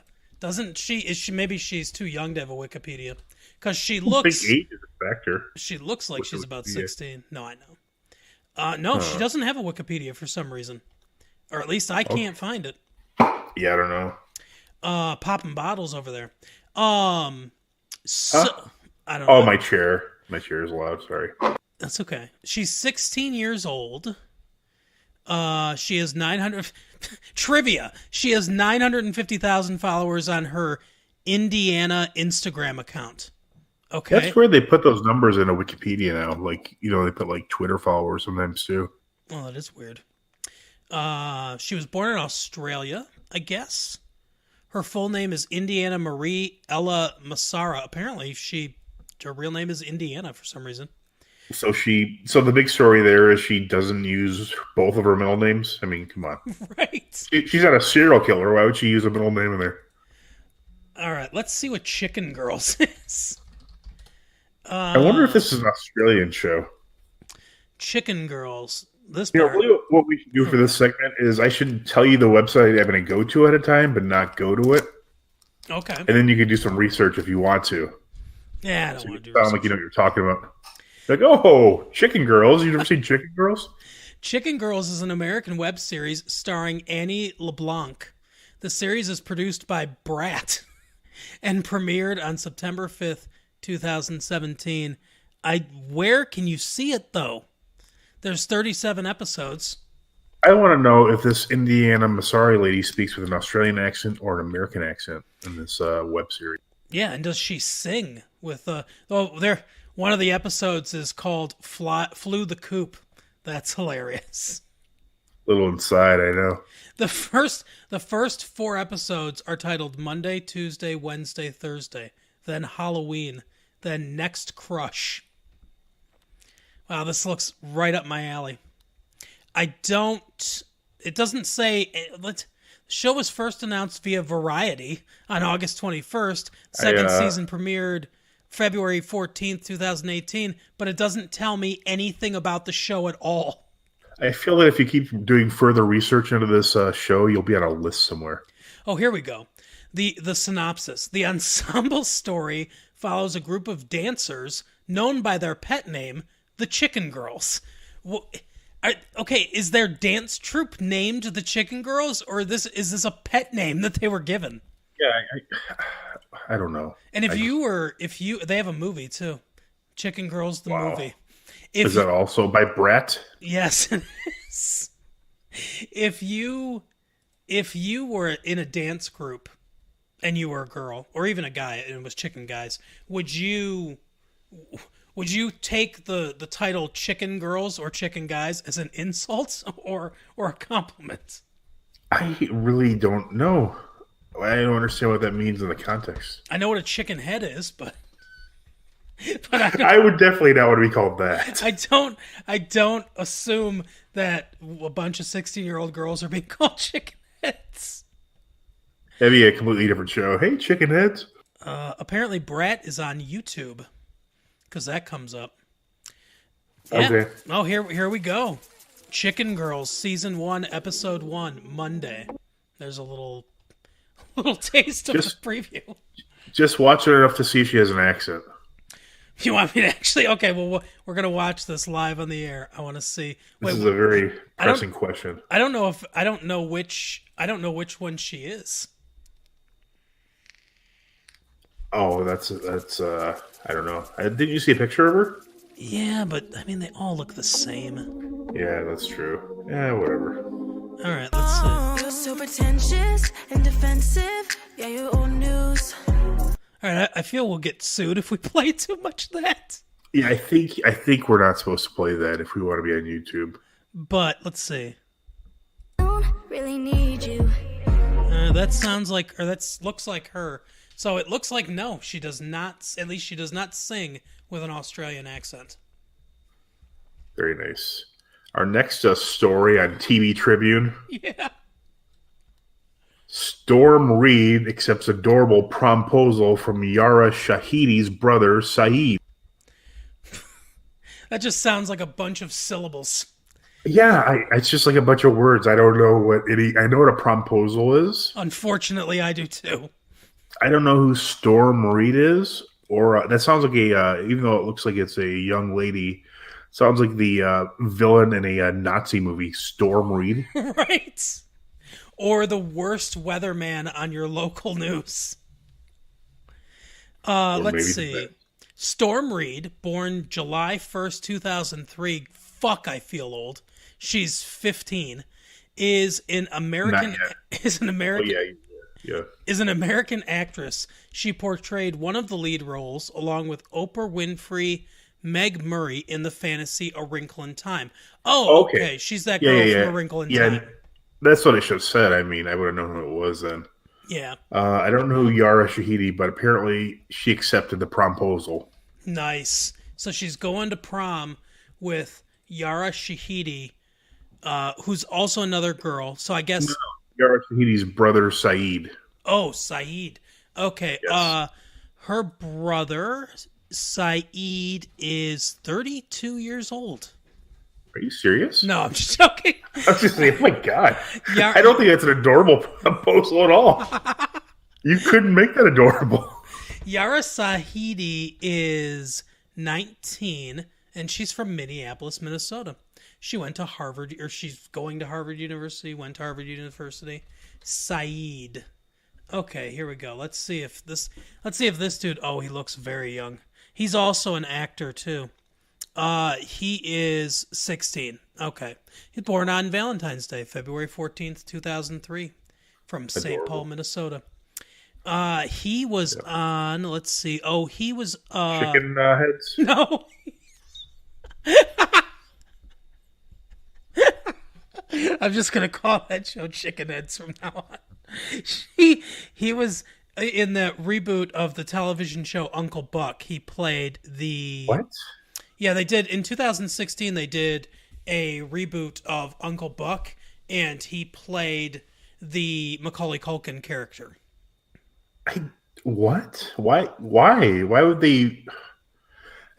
Maybe she's too young to have a Wikipedia. Because I think age is a factor. she looks like With she's the about Wikipedia. 16. No, I know. No, she doesn't have a Wikipedia for some reason. Or at least I can't find it. Yeah, I don't know. Popping bottles over there. I don't Oh, know. my chair. My chair is loud. Sorry. That's okay. She's 16 years old. She has 900 trivia. She has 950,000 followers on her Indiana Instagram account. Okay. That's where they put those numbers in a Wikipedia now. Like, they put like Twitter followers sometimes too. Well, that is weird. She was born in Australia, I guess. Her full name is Indiana Marie Ella Massara. Apparently, her real name is Indiana for some reason. So the big story there is she doesn't use both of her middle names. I mean, come on. Right. She's not a serial killer. Why would she use a middle name in there? All right, let's see what Chicken Girls is. I wonder if this is an Australian show. Chicken Girls. This Really what we should do for this segment is I should tell you the website I'm going to go to at a time, but not go to it. Okay. And then you can do some research if you want to. Yeah, I don't So want to you do sound research. like you know what you're talking about. Like, oh, Chicken Girls. You never seen Chicken Girls? Chicken Girls is an American web series starring Annie LeBlanc. The series is produced by Brat and premiered on September 5th, 2017. Where can you see it, though? There's 37 episodes. I want to know if this Indiana Massari lady speaks with an Australian accent or an American accent in this web series. Yeah, and does she sing with one of the episodes is called Flew the Coop. That's hilarious. Little inside, I know. The first 4 episodes are titled Monday, Tuesday, Wednesday, Thursday, then Halloween, then Next Crush. Wow, this looks right up my alley. It doesn't say, the show was first announced via Variety on August 21st. Second season premiered February 14th, 2018, but it doesn't tell me anything about the show at all. I feel that if you keep doing further research into this show, you'll be on a list somewhere. Oh, here we go. The synopsis. The ensemble story follows a group of dancers known by their pet name, the Chicken Girls. Okay, is their dance troupe named the Chicken Girls, or is this a pet name that they were given? Yeah, I don't know. And they have a movie too, Chicken Girls the movie. Is that also by Brett? Yes, it is. If you were in a dance group and you were a girl or even a guy and it was Chicken Guys, would you take the title Chicken Girls or Chicken Guys as an insult or a compliment? I really don't know. I don't understand what that means in the context. I know what a chicken head is, but I would definitely not want to be called that. I don't assume that a bunch of 16-year-old girls are being called chicken heads. That'd be a completely different show. Hey, chicken heads. Apparently, Brat is on YouTube because that comes up. Yeah. Okay. Oh, here we go. Chicken Girls, Season 1, Episode 1, Monday. There's a little taste of the preview. Just watch it enough to see if she has an accent. You want me to actually? Okay, well, we're gonna watch this live on the air. I want to see. This is a very pressing question. I don't know which one she is. Oh, that's I don't know. Didn't you see a picture of her? Yeah, but I mean, they all look the same. Yeah, that's true. Yeah, whatever. All right, let's see. You're so pretentious and defensive. Yeah, you're old news. All right, I feel we'll get sued if we play too much of that. Yeah, I think we're not supposed to play that if we want to be on YouTube. But let's see. Don't really need you. That sounds like, or that looks like her. So it looks like no, she does not. At least she does not sing with an Australian accent. Very nice. Our next story on TV Tribune. Yeah. Storm Reed accepts adorable promposal from Yara Shahidi's brother, Saeed. That just sounds like a bunch of syllables. Yeah, it's just like a bunch of words. I don't know what any. I know what a promposal is. Unfortunately, I do too. I don't know who Storm Reed is, or that sounds like a. Even though it looks like it's a young lady, sounds like the villain in a Nazi movie, Storm Reed. Right? Or the worst weatherman on your local news. Let's see. Storm Reed, born July 1st, 2003. Fuck, I feel old. She's 15. Is an American. Is an American. Oh, yeah. Is an American actress. She portrayed one of the lead roles along with Oprah Winfrey, Meg Murray in the fantasy A Wrinkle in Time. Oh, okay. She's that girl from A Wrinkle in Time. That's what I should have said. I mean, I would have known who it was then. Yeah. I don't know who Yara Shahidi, but apparently she accepted the promposal. Nice. So she's going to prom with Yara Shahidi, who's also another girl. So I guess... No, Yara Shahidi's brother, Saeed. Oh, Saeed. Okay. Yes. Her brother, Saeed, is 32 years old. Are you serious? No, I'm just joking. I was just saying, oh my God. I don't think that's an adorable proposal at all. You couldn't make that adorable. Yara Shahidi is 19, and she's from Minneapolis, Minnesota. She went to Harvard, or she's going to Harvard University, went to Harvard University. Saeed. Okay, here we go. Let's see if this dude, oh, he looks very young. He's also an actor, too. He is 16. Okay. He's born on Valentine's Day, February 14th, 2003, from St. Paul, Minnesota. He was on, let's see. Oh, he was, Chicken Heads? No. I'm just going to call that show Chicken Heads from now on. He was in the reboot of the television show Uncle Buck. He played the... What? Yeah, they did. In 2016, they did a reboot of Uncle Buck, and he played the Macaulay Culkin character. What? Why? Why would they...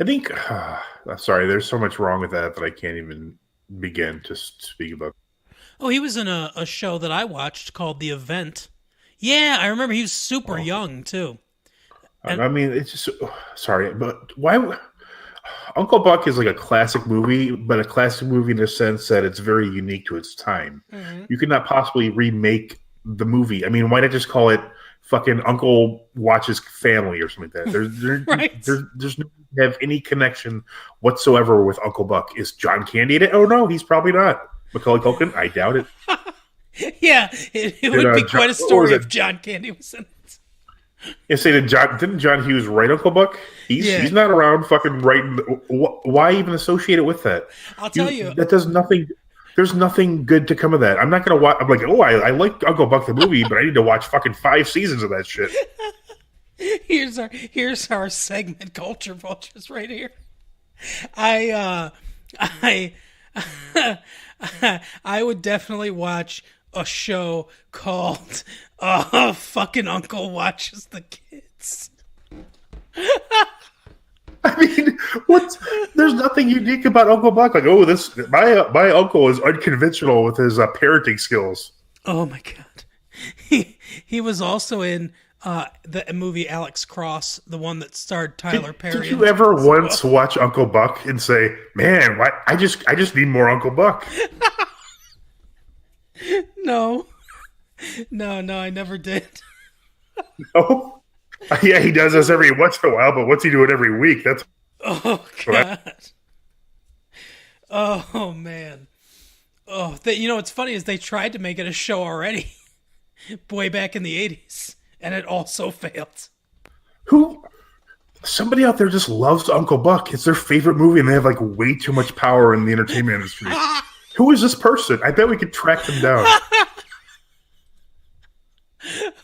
I think... sorry, there's so much wrong with that I can't even begin to speak about. Oh, he was in a show that I watched called The Event. Yeah, I remember he was super young, too. I mean, it's just... Sorry, but why... Uncle Buck is like a classic movie, but a classic movie in the sense that it's very unique to its time. Mm-hmm. You could not possibly remake the movie. I mean, why not just call it fucking Uncle Watches Family or something like that? Right. There's no have any connection whatsoever with Uncle Buck. Is John Candy in it? Oh no, he's probably not. Macaulay Culkin? I doubt it. Yeah, it would be quite a story if John Candy was in it. You say didn't John Hughes write Uncle Buck? He's not around fucking writing. Why even associate it with that? I'll tell you. That does nothing. There's nothing good to come of that. I'm not going to watch. I'm like, I like Uncle Buck the movie, but I need to watch fucking 5 seasons of that shit. Here's our segment, Culture Vultures, right here. I would definitely watch a show called fucking Uncle Watches the Kids. I mean, there's nothing unique about Uncle Buck. Like, my uncle is unconventional with his parenting skills. Oh my God. He was also in the movie Alex Cross, the one that starred Tyler Perry. Did you ever once watch Uncle Buck and say, "Man, why I just need more Uncle Buck"? No, I never did. No. Yeah, he does this every once in a while, but what's he doing every week? That's God. Oh man. Oh, what's funny is they tried to make it a show already, way back in the 80s, and it also failed. Somebody out there just loves Uncle Buck. It's their favorite movie, and they have like way too much power in the entertainment industry. Who is this person? I bet we could track them down.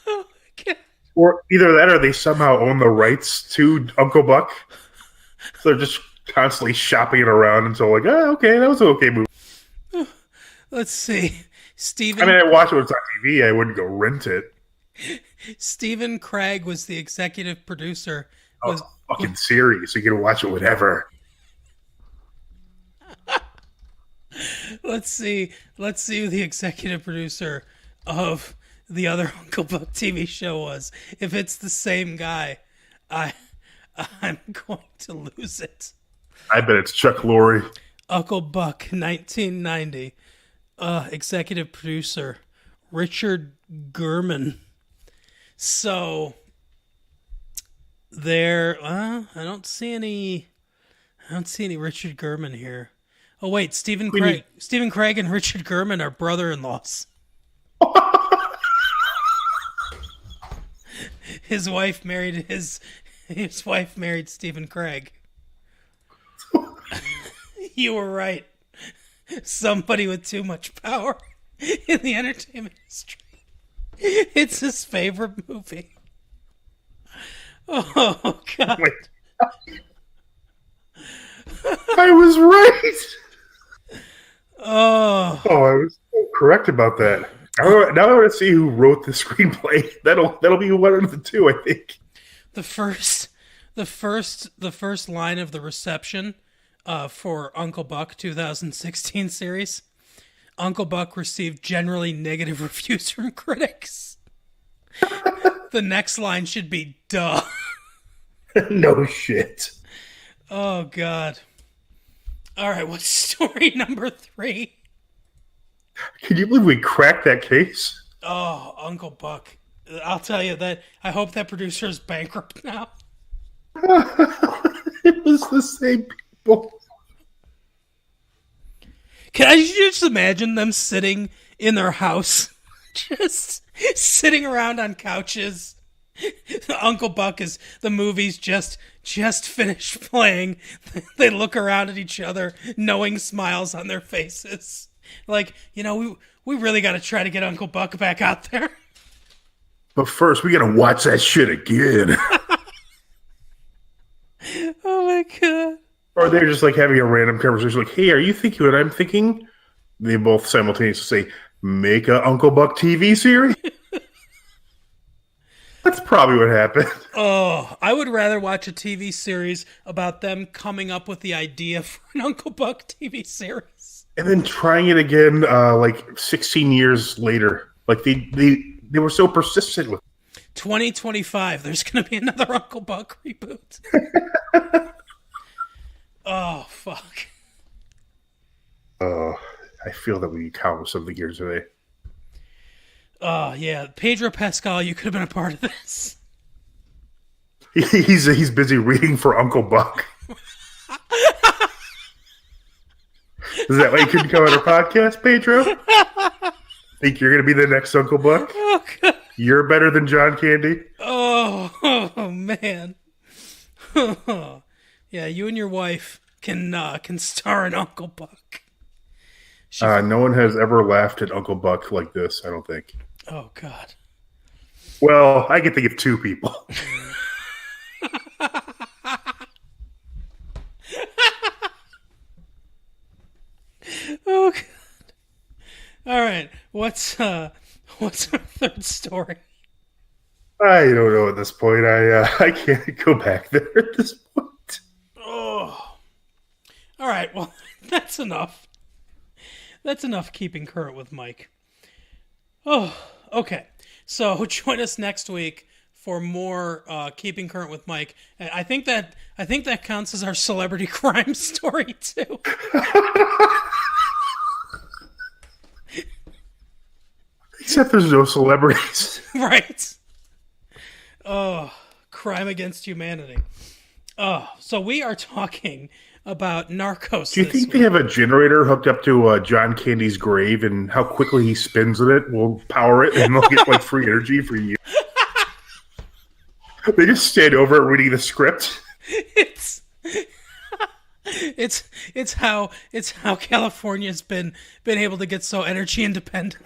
Oh my God. Or either that, or they somehow own the rights to Uncle Buck. So they're just constantly shopping it around until like, okay, that was an okay movie. Let's see. Stephen. I mean, I watch it when it's on TV. I wouldn't go rent it. Stephen Craig was the executive producer. Fucking series. So you can watch it whenever. Let's see who the executive producer of the other Uncle Buck TV show was. If it's the same guy, I'm going to lose it. I bet it's Chuck Lorre. Uncle Buck, 1990. Executive producer Richard Gurman. So there, I don't see any Richard Gurman here. Oh wait, Stephen Craig and Richard Gurman are brother-in-laws. His wife married Stephen Craig. You were right. Somebody with too much power in the entertainment industry. It's his favorite movie. Oh, God. Wait. I was right. Oh, I was so correct about that. Now I want to see who wrote the screenplay. That'll be one of the two, I think. the first line of the reception for Uncle Buck 2016 series. Uncle Buck received generally negative reviews from critics. The next line should be duh. No shit. Oh, God. All right, what's story number 3? Can you believe we cracked that case? Oh, Uncle Buck. I'll tell you that I hope that producer is bankrupt now. It was the same people. Can I just imagine them sitting in their house, just sitting around on couches? Uncle Buck is the movie's just finished playing. They look around at each other, knowing smiles on their faces. Like, we really got to try to get Uncle Buck back out there. But first, we gotta watch that shit again. Oh my God. Or they're just like having a random conversation, like, "Hey, are you thinking what I'm thinking?" They both simultaneously say, "Make a Uncle Buck TV series." That's probably what happened. Oh, I would rather watch a TV series about them coming up with the idea for an Uncle Buck TV series. And then trying it again, like 16 years later. Like they were so persistent with it. 2025, there's going to be another Uncle Buck reboot. Oh, fuck. I feel that we accomplished something here today. Oh, yeah. Pedro Pascal, you could have been a part of this. He's busy reading for Uncle Buck. Is that why you couldn't come on our podcast, Pedro? Think you're going to be the next Uncle Buck? Oh, God. You're better than John Candy? Oh man. Yeah, you and your wife can star in Uncle Buck. No one has ever laughed at Uncle Buck like this, I don't think. Oh, God. Well, I can think of 2 people. Oh, God. All right. What's our third story? I don't know at this point. I can't go back there at this point. Oh. All right. Well, that's enough. That's enough keeping current with Mike. Oh, okay. So join us next week for more keeping current with Mike. I think that counts as our celebrity crime story too. Except there's no celebrities. Right. Oh, crime against humanity. Oh, so we are talking about Narcos. Do you think they have a generator hooked up to John Candy's grave, and how quickly he spins with it will power it, and they'll get like free energy for you? They just stand over it reading the script. It's how California's been able to get so energy independent.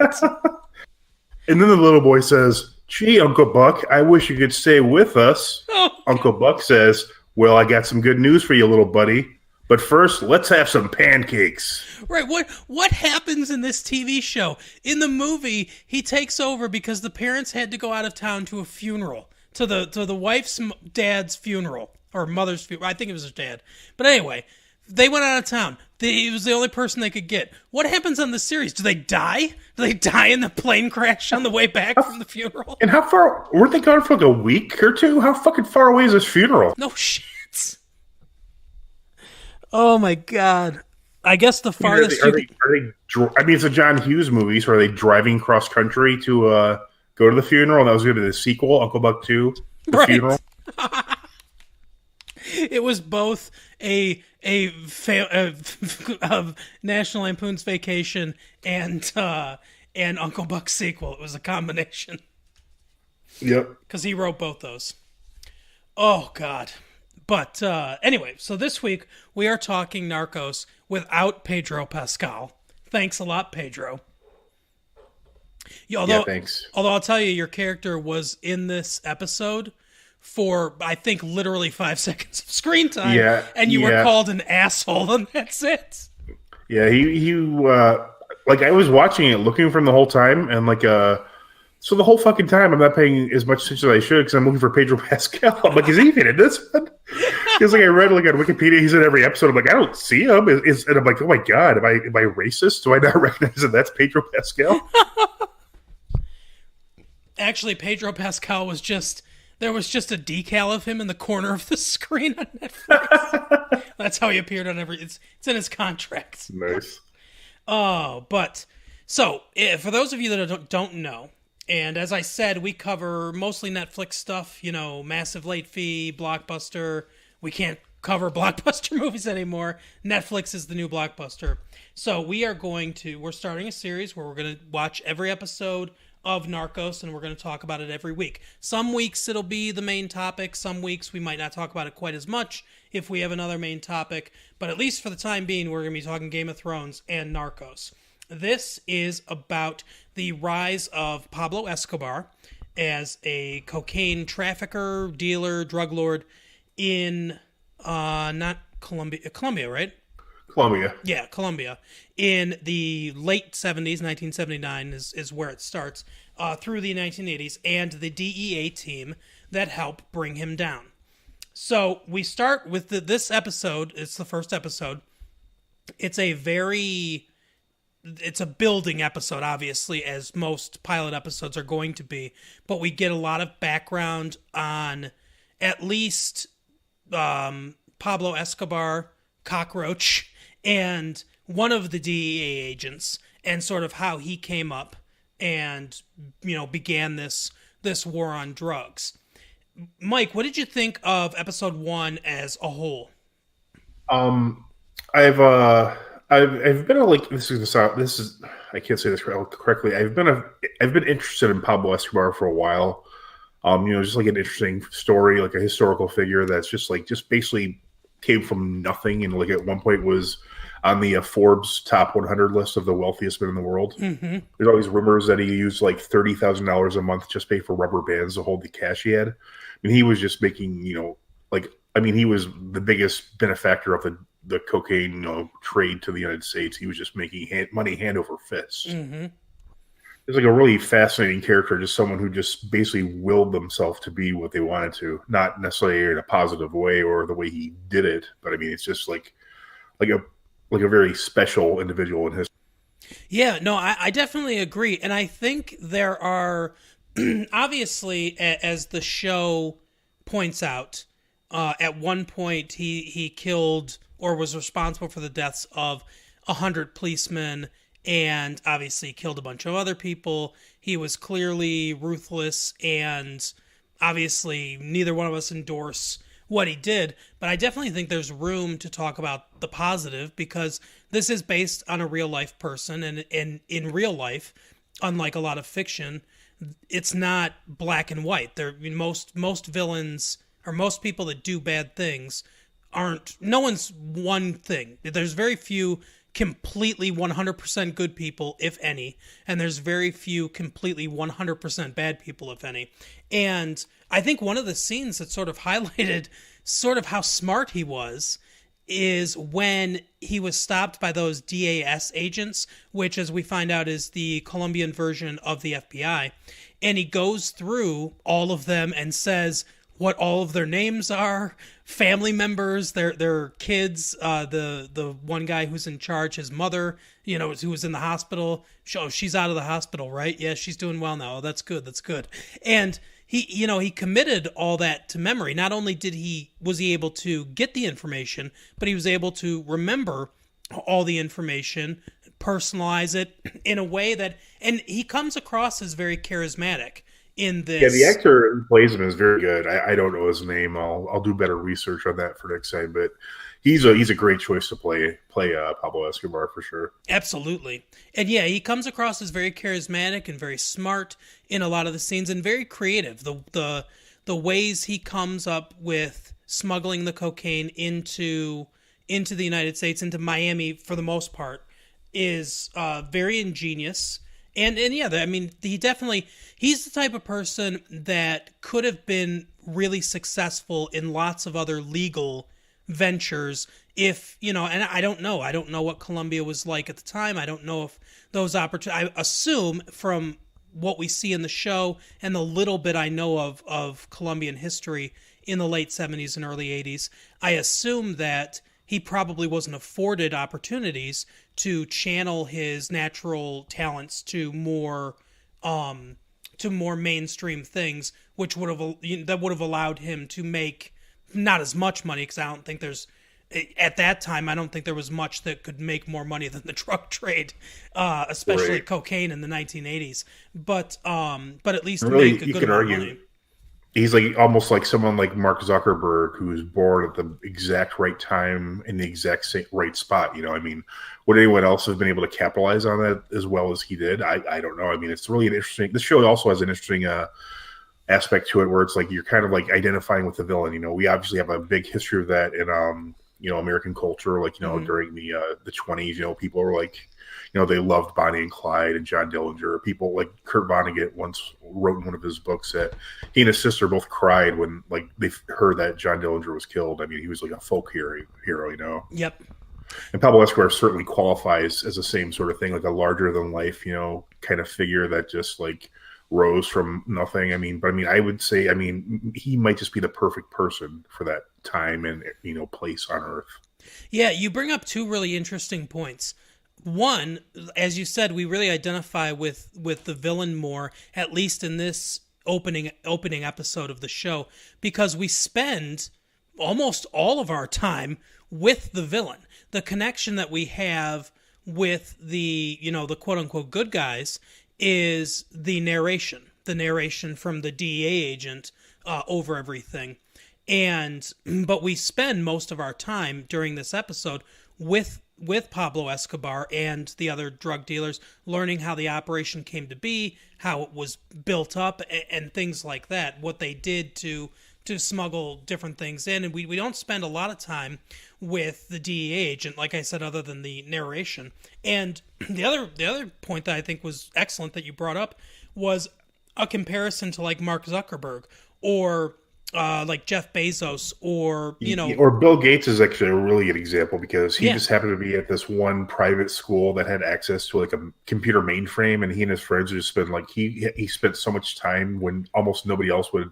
And then the little boy says, "Gee, Uncle Buck, I wish you could stay with us." Oh. Uncle Buck says, "Well, I got some good news for you, little buddy. But first, let's have some pancakes." Right. What happens in this TV show? In the movie, he takes over because the parents had to go out of town to a funeral, to the wife's dad's funeral or mother's funeral. I think it was his dad. But anyway, They went out of town. He was the only person they could get. What happens on the series? Do they die? Do they die in the plane crash on the way back from the funeral? And how far weren't they gone for like a week or two? How fucking far away is this funeral? No shit. Oh my god. I guess the farthest. I mean, it's a John Hughes movie, so are they driving cross country to go to the funeral? And that was going to be the sequel, Uncle Buck 2, The Funeral. It was both a National Lampoon's Vacation and Uncle Buck's sequel. It was a combination. Yep. Because he wrote both those. Oh, God. But anyway, so this week we are talking Narcos without Pedro Pascal. Thanks a lot, Pedro. Thanks. Although I'll tell you, your character was in this episode for, I think, literally 5 seconds of screen time. Yeah, and you were called an asshole, and that's it. Yeah, he like, I was watching it, looking for him the whole time, and like, so the whole fucking time I'm not paying as much attention as I should because I'm looking for Pedro Pascal. I'm like, is he even in this one? Because like I read like on Wikipedia, he's in every episode. I'm like, I don't see him. And I'm like, oh my god, am I racist? Do I not recognize that that's Pedro Pascal? Actually, Pedro Pascal was there was just a decal of him in the corner of the screen on Netflix. That's how he appeared on it's in his contract. Nice. Oh, but so for those of you that don't know, and as I said, we cover mostly Netflix stuff, massive late fee, Blockbuster. We can't cover Blockbuster movies anymore. Netflix is the new Blockbuster. So we're starting a series where we're going to watch every episode of Narcos, and we're going to talk about it every week. Some weeks it'll be the main topic. Some weeks we might not talk about it quite as much if we have another main topic. But at least for the time being, we're going to be talking Game of Thrones and Narcos. This is about the rise of Pablo Escobar as a cocaine trafficker, dealer, drug lord in not Colombia, right? Colombia. Yeah, Colombia. In the late 70s, 1979 is where it starts, through the 1980s, and the DEA team that help bring him down. So we start with this episode. It's the first episode. It's a building episode, obviously, as most pilot episodes are going to be, but we get a lot of background on at least Pablo Escobar, Cockroach, and one of the DEA agents, and sort of how he came up and began this war on drugs. Mike, what did you think of episode 1 as a whole? I've been I can't say this correctly. I've been interested in Pablo Escobar for a while. Just like an interesting story, like a historical figure that's just basically came from nothing, and like at one point was on the Forbes top 100 list of the wealthiest men in the world. Mm-hmm. There's always rumors that he used like $30,000 a month just pay for rubber bands to hold the cash he had. I mean, he was just making, he was the biggest benefactor of the cocaine, trade to the United States. He was just making money hand over fist. Mm-hmm. It's like a really fascinating character, just someone who just basically willed themselves to be what they wanted to, not necessarily in a positive way or the way he did it, but I mean, it's just like a very special individual in history. Yeah, no, I definitely agree. And I think there are, obviously, as the show points out, at one point he killed or was responsible for the deaths of 100 policemen and obviously killed a bunch of other people. He was clearly ruthless, and obviously neither one of us endorse what he did, but I definitely think there's room to talk about the positive, because this is based on a real life person, and in real life, unlike a lot of fiction, it's not black and white. Most villains, or most people that do bad things, no one's one thing. There's very few completely 100% good people, if any, and there's very few completely 100% bad people, if any. And I think one of the scenes that sort of highlighted sort of how smart he was is when he was stopped by those DAS agents, which, as we find out, is the Colombian version of the FBI. And he goes through all of them and says, what all of their names are, family members, their kids, the one guy who's in charge, his mother, who was in the hospital. Oh, she's out of the hospital, right? Yeah, she's doing well now. Oh, that's good. That's good. And he committed all that to memory. Not only was he able to get the information, but he was able to remember all the information, personalize it in a way that, and he comes across as very charismatic in this. Yeah, the actor who plays him is very good. I don't know his name. I'll do better research on that for next time. But he's a great choice to play Pablo Escobar for sure. Absolutely. And yeah, he comes across as very charismatic and very smart in a lot of the scenes, and very creative. The ways he comes up with smuggling the cocaine into the United States, into Miami for the most part, is very ingenious. And yeah, I mean, he's the type of person that could have been really successful in lots of other legal ventures if, and I don't know what Colombia was like at the time. I don't know if those opportunities, I assume from what we see in the show and the little bit I know of Colombian history in the late 70s and early 80s, I assume that he probably wasn't afforded opportunities to channel his natural talents to more mainstream things, which would have allowed him to make not as much money, because I don't think at that time I don't think there was much that could make more money than the drug trade, especially right. Cocaine in the 1980s. But at least really, make a you good can amount of argue money. he's like almost like someone like Mark Zuckerberg, who was born at the exact right time in the exact right spot. I mean, would anyone else have been able to capitalize on that as well as he did? I don't know. I mean, it's really an interesting. This show also has an interesting aspect to it, where it's like you're kind of like identifying with the villain. We obviously have a big history of that in American culture. Like during the 20s, people were like, they loved Bonnie and Clyde and John Dillinger. People like Kurt Vonnegut once wrote in one of his books that he and his sister both cried when like they heard that John Dillinger was killed. I mean, he was like a folk hero. Yep. And Pablo Escobar certainly qualifies as the same sort of thing, like a larger than life, kind of figure that just like rose from nothing. I would say, he might just be the perfect person for that time and, place on Earth. Yeah, you bring up two really interesting points. One, as you said, we really identify with the villain more, at least in this opening episode of the show, because we spend almost all of our time with the villain. The connection that we have with the quote unquote good guys is the narration from the DEA agent over everything. But we spend most of our time during this episode with Pablo Escobar and the other drug dealers, learning how the operation came to be, how it was built up, and things like that, what they did to smuggle different things in. And we don't spend a lot of time with the DEA agent, like I said, other than the narration. And the other point that I think was excellent that you brought up was a comparison to like Mark Zuckerberg or like Jeff Bezos or Bill Gates is actually a really good example, because he just happened to be at this one private school that had access to like a computer mainframe, and he and his friends would just spend like he spent so much time when almost nobody else would.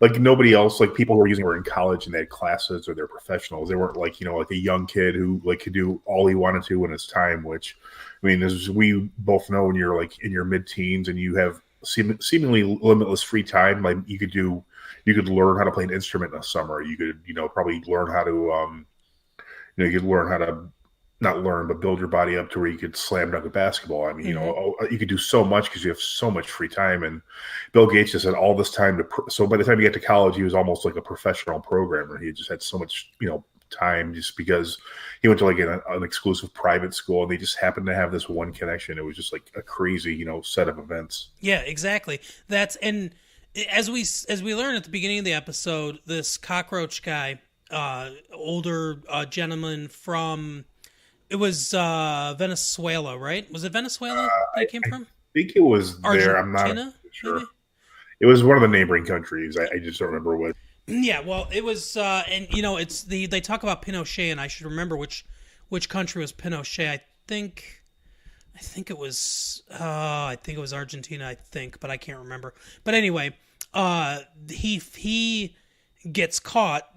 Like nobody else, like people who were using were in college and they had classes or they're professionals. They weren't like, like a young kid who like could do all he wanted to in his time, which, as we both know, when you're like in your mid-teens and you have seemingly limitless free time, like you could learn how to play an instrument in the summer. You could, probably learn how to, you could learn how to not learn, but build your body up to where you could slam dunk a basketball. You could do so much because you have so much free time. And Bill Gates just had all this time so by the time he got to college, he was almost like a professional programmer. He just had so much, time just because he went to like an exclusive private school and they just happened to have this one connection. It was just like a crazy, set of events. Yeah, exactly. And as we learn at the beginning of the episode, this cockroach guy, older gentleman from, it was Venezuela, right? Was it Venezuela that came from? I think it was there. I'm not sure. Maybe? It was one of the neighboring countries. I just don't remember what. Yeah, well, it was, and it's they talk about Pinochet, and I should remember which country was Pinochet. I think it was Argentina. But I can't remember. But anyway, he gets caught,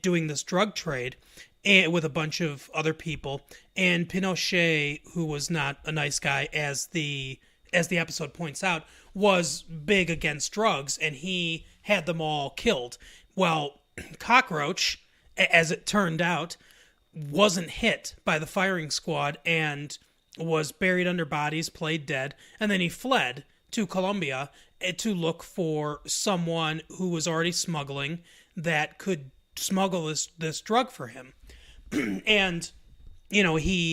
doing this drug trade and with a bunch of other people. And Pinochet, who was not a nice guy, as the episode points out, was big against drugs, and he had them all killed. Well, Cockroach, as it turned out, wasn't hit by the firing squad and was buried under bodies, played dead, and then he fled to Colombia to look for someone who was already smuggling that could smuggle this drug for him. And he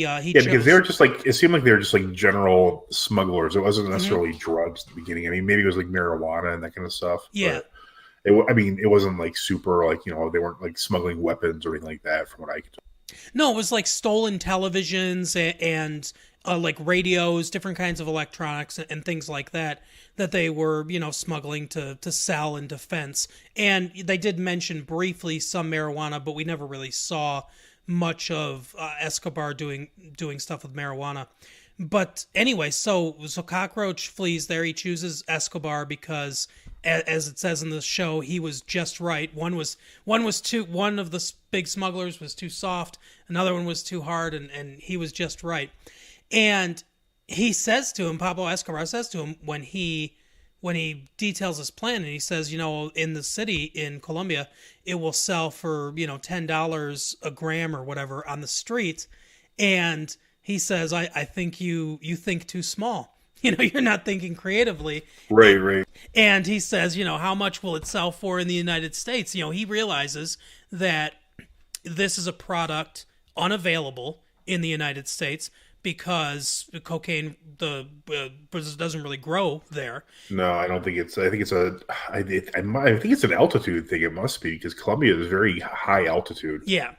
chose... because they were just like, it seemed like they were just like general smugglers. It wasn't necessarily drugs at the beginning. I mean, maybe it was like marijuana and that kind of stuff. Yeah. But it wasn't like super like, they weren't like smuggling weapons or anything like that from what I could tell. No, it was like stolen televisions and like radios, different kinds of electronics and things like that they were, smuggling to sell in defense. And they did mention briefly some marijuana, but we never really saw much of Escobar doing stuff with marijuana. But anyway, so Cockroach flees there. He chooses Escobar because, as it says in the show, he was just right. One of the big smugglers was too soft. Another one was too hard, and he was just right. And he says to him, Pablo Escobar says to him when he details his plan, and he says, in the city in Colombia, it will sell for, $10 a gram or whatever on the street. And he says, I think you think too small. You're not thinking creatively. Right. And he says, how much will it sell for in the United States? He realizes that this is a product unavailable in the United States because cocaine doesn't really grow there. No, I don't think it's. I think it's I think it's an altitude thing. It must be because Colombia is very high altitude. Yeah,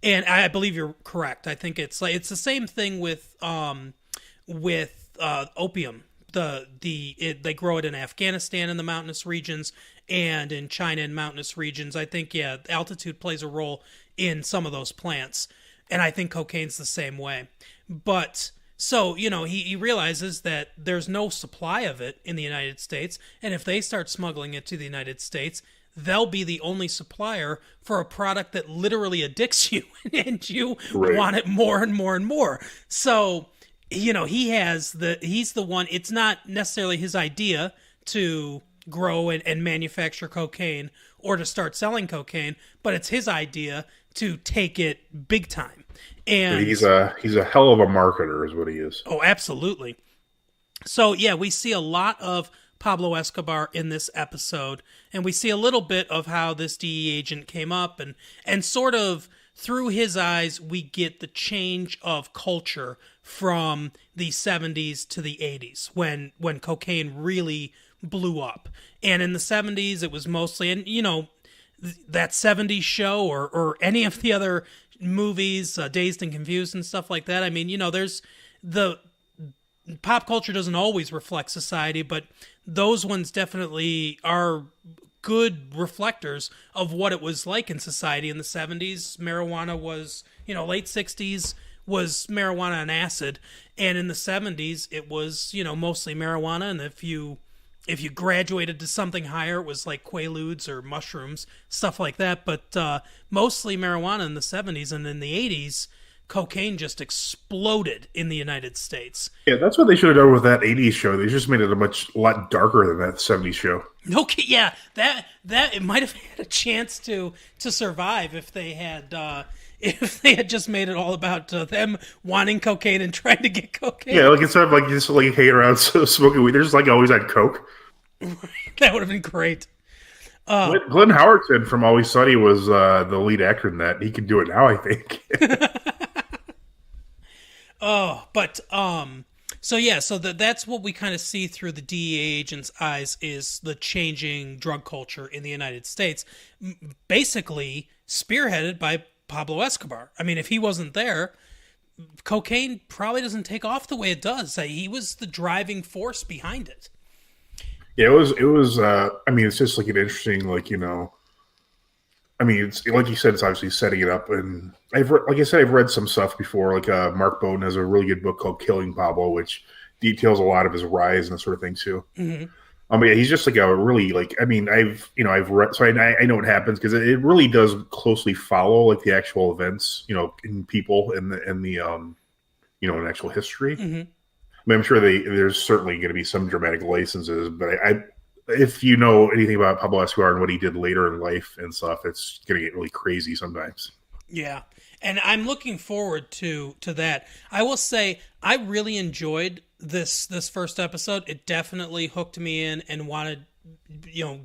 and I believe you're correct. I think it's the same thing with opium. They grow it in Afghanistan in the mountainous regions and in China in mountainous regions. I think altitude plays a role in some of those plants, and I think cocaine's the same way. But so he realizes that there's no supply of it in the United States, and if they start smuggling it to the United States, they'll be the only supplier for a product that literally addicts you, and you want it more and more and more. So he's the one. It's not necessarily his idea to grow and manufacture cocaine or to start selling cocaine, but it's his idea to take it big time. And he's a hell of a marketer is what he is. Oh, absolutely. So we see a lot of Pablo Escobar in this episode, and we see a little bit of how this DEA agent came up, and sort of through his eyes we get the change of culture from the 70s to the 80s when cocaine really blew up. And in the 70s it was mostly, and that 70s show or any of the other movies, Dazed and Confused and stuff like that. I mean, there's the pop culture doesn't always reflect society, but those ones definitely are good reflectors of what it was like in society in the 70s. Marijuana was, late 60s was marijuana and acid, and in the 70s it was, mostly marijuana, and if you graduated to something higher, it was like Quaaludes or mushrooms, stuff like that. But mostly marijuana in the 70s, and in the 80s, cocaine just exploded in the United States. Yeah, that's what they should have done with that 80s show. They just made it a lot darker than that 70s show. Okay, yeah, that it might have had a chance to survive if they had just made it all about them wanting cocaine and trying to get cocaine. Yeah, like instead of like just like hanging around smoking weed, they're just like always had coke. That would have been great. Glenn Howerton from Always Sunny was the lead actor in that. He can do it now, I think. So that's what we kind of see through the DEA agent's eyes is the changing drug culture in the United States, basically spearheaded by Pablo Escobar. I mean, if he wasn't there, cocaine probably doesn't take off the way it does. He was the driving force behind it. Yeah, it was. I mean, it's just like an interesting, I mean, it's like you said, it's obviously setting it up, and I've read some stuff before. Like Mark Bowden has a really good book called "Killing Pablo," which details a lot of his rise and that sort of thing too. Mm-hmm. Yeah, he's just like a really like. I mean, I've read, so I know what happens because it really does closely follow like the actual events, in people in in actual history. Mm-hmm. I mean, I'm sure there's certainly going to be some dramatic licenses, but if you know anything about Pablo Escobar and what he did later in life and stuff, it's going to get really crazy sometimes. Yeah, and I'm looking forward to that. I will say I really enjoyed this first episode. It definitely hooked me in and